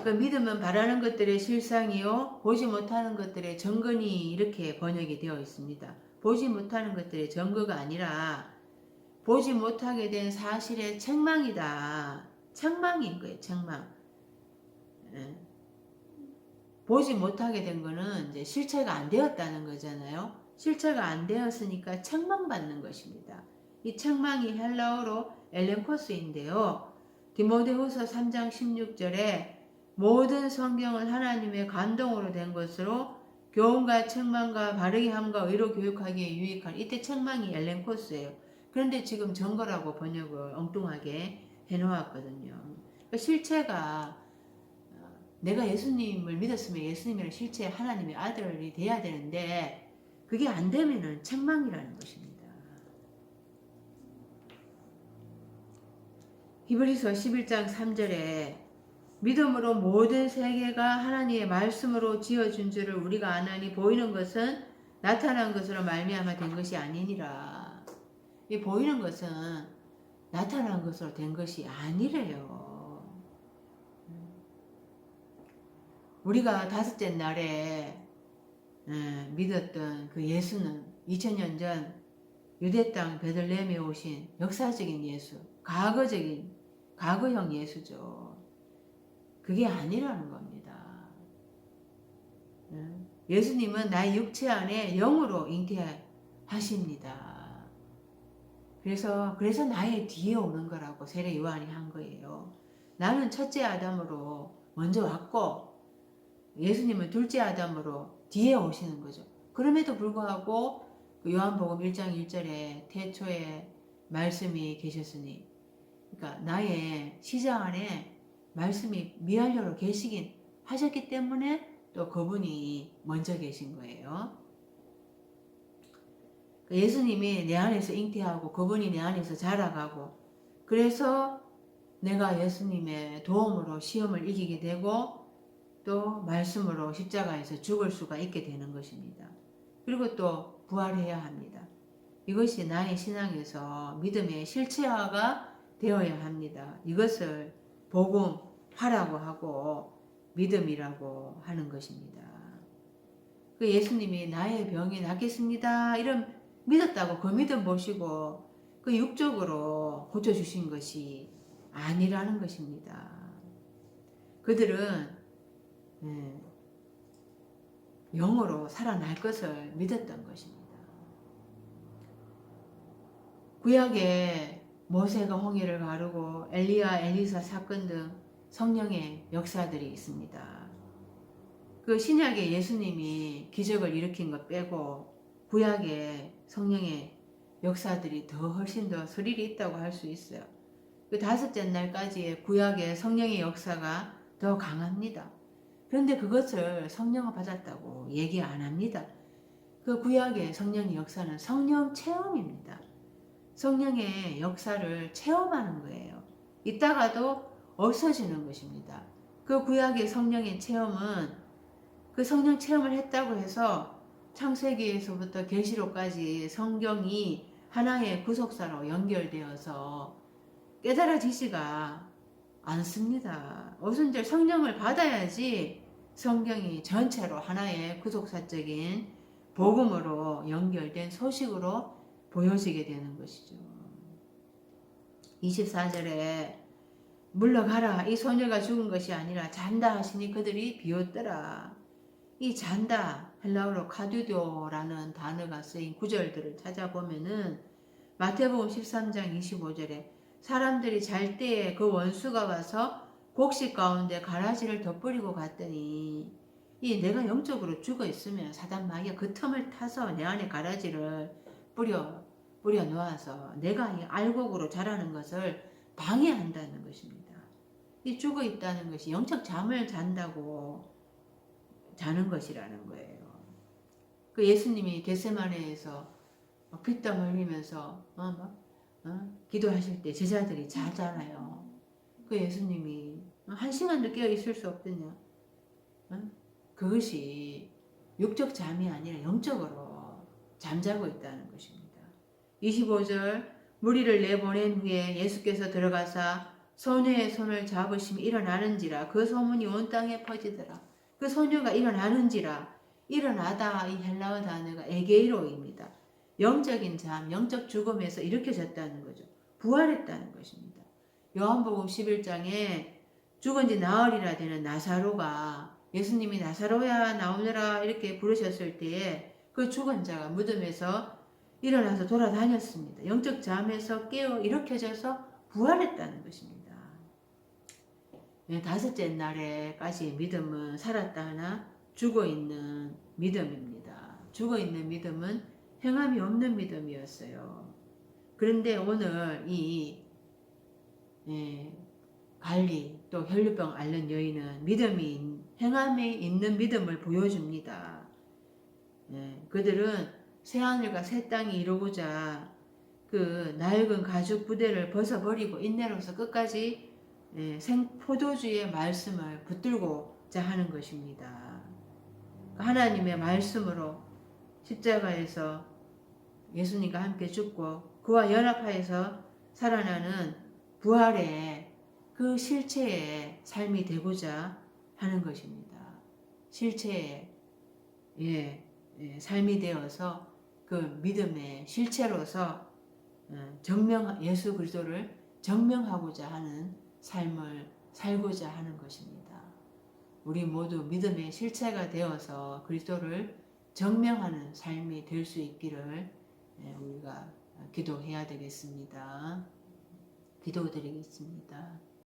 그 믿음은 바라는 것들의 실상이요 보지 못하는 것들의 증거니 이렇게 번역이 되어 있습니다. 보지 못하는 것들의 증거가 아니라 보지 못하게 된 사실의 책망이다. 책망인 거예요. 책망. 보지 못하게 된 거는 이제 실체가 안 되었다는 거잖아요. 실체가 안 되었으니까 책망받는 것입니다. 이 책망이 헬라어로 엘렌코스인데요. 디모데후서 3장 16절에 모든 성경은 하나님의 감동으로 된 것으로 교훈과 책망과 바르게 함과 의로 교육하기에 유익한 이때 책망이 엘렌코스예요. 그런데 지금 증거라고 번역을 엉뚱하게 해놓았거든요. 그러니까 실체가 내가 예수님을 믿었으면 예수님이란 실체 하나님의 아들이 돼야 되는데 그게 안 되면은 책망이라는 것입니다. 히브리서 11장 3절에 믿음으로 모든 세계가 하나님의 말씀으로 지어준 줄을 우리가 아나니 보이는 것은 나타난 것으로 말미암아 된 것이 아니니라. 이 보이는 것은 나타난 것으로 된 것이 아니래요. 우리가 다섯째 날에 믿었던 그 예수는 2000년 전 유대 땅 베들레헴에 오신 역사적인 예수, 과거형 예수죠. 그게 아니라는 겁니다. 예수님은 나의 육체 안에 영으로 잉태하십니다. 그래서 나의 뒤에 오는 거라고 세례 요한이 한 거예요. 나는 첫째 아담으로 먼저 왔고 예수님은 둘째 아담으로 뒤에 오시는 거죠. 그럼에도 불구하고 요한복음 1장 1절에 태초에 말씀이 계셨으니 그러니까 나의 시장 안에 말씀이 미완료로 계시긴 하셨기 때문에 또 그분이 먼저 계신 거예요. 예수님이 내 안에서 잉태하고 그분이 내 안에서 자라가고 그래서 내가 예수님의 도움으로 시험을 이기게 되고 또 말씀으로 십자가에서 죽을 수가 있게 되는 것입니다. 그리고 또 부활해야 합니다. 이것이 나의 신앙에서 믿음의 실체화가 되어야 합니다. 이것을 복음화라고 하고 믿음이라고 하는 것입니다. 그 예수님이 나의 병이 낫겠습니다. 이런 믿었다고 그 믿음 보시고 그 육적으로 고쳐주신 것이 아니라는 것입니다. 그들은 영으로 살아날 것을 믿었던 것입니다. 구약에 모세가 홍해를 가르고 엘리야, 엘리사 사건 등 성령의 역사들이 있습니다. 그 신약에 예수님이 기적을 일으킨 것 빼고 구약에 성령의 역사들이 훨씬 더 스릴이 있다고 할 수 있어요. 그 다섯째 날까지의 구약의 성령의 역사가 더 강합니다. 그런데 그것을 성령을 받았다고 얘기 안 합니다. 그 구약의 성령의 역사는 성령 체험입니다. 성령의 역사를 체험하는 거예요. 있다가도 없어지는 것입니다. 그 구약의 성령의 체험은 그 성령 체험을 했다고 해서 창세기에서부터 계시록까지 성경이 하나의 구속사로 연결되어서 깨달아지지가 않습니다. 우선 성령을 받아야지 성경이 전체로 하나의 구속사적인 복음으로 연결된 소식으로 보여지게 되는 것이죠. 24절에 물러가라, 이 소녀가 죽은 것이 아니라 잔다 하시니 그들이 비웃더라. 이 잔다, 헬라어로 카두도라는 단어가 쓰인 구절들을 찾아보면은 마태복음 13장 25절에 사람들이 잘 때에 그 원수가 와서 곡식 가운데 가라지를 덧뿌리고 갔더니 이 내가 영적으로 죽어 있으면 사단 마귀가 그 틈을 타서 내 안에 가라지를 뿌려 놓아서 내가 이 알곡으로 자라는 것을 방해한다는 것입니다. 이 죽어 있다는 것이 영적 잠을 잔다고 자는 것이라는 거예요. 그 예수님이 겟세마네에서 피땀 흘리면서 기도하실 때 제자들이 자잖아요. 그 예수님이 한 시간도 깨어 있을 수 없더냐? 그것이 육적 잠이 아니라 영적으로 잠자고 있다는 것입니다. 25절 무리를 내보낸 후에 예수께서 들어가사 소녀의 손을 잡으시며 일어나는지라 그 소문이 온 땅에 퍼지더라. 그 소녀가 일어나는지라 일어나다 이 헬라어 단어가 에게이로입니다. 영적인 잠, 영적 죽음에서 일으켜졌다는 거죠. 부활했다는 것입니다. 요한복음 11장에 죽은 지 나흘이나 되는 나사로가 예수님이 나사로야 나오너라 이렇게 부르셨을 때에 그 죽은 자가 무덤에서 일어나서 돌아다녔습니다. 영적 잠에서 깨어 일으켜져서 부활했다는 것입니다. 다섯째 날에까지의 믿음은 살았다 하나 죽어있는 믿음입니다. 죽어있는 믿음은 행함이 없는 믿음이었어요. 그런데 오늘 이 갈리 또 혈류병 앓는 여인은 행함에 있는 믿음을 보여줍니다. 그들은 새하늘과 새 땅이 이루고자 그 낡은 가죽 부대를 벗어버리고 인내로서 끝까지 생포도주의 말씀을 붙들고자 하는 것입니다. 하나님의 말씀으로 십자가에서 예수님과 함께 죽고 그와 연합하여서 살아나는 부활의 그 실체의 삶이 되고자 하는 것입니다. 실체의 삶이 되어서 그 믿음의 실체로서 예수 그리스도를 증명하고자 하는 삶을 살고자 하는 것입니다. 우리 모두 믿음의 실체가 되어서 그리스도를 증명하는 삶이 될 수 있기를 우리가 기도해야 되겠습니다. 기도드리겠습니다.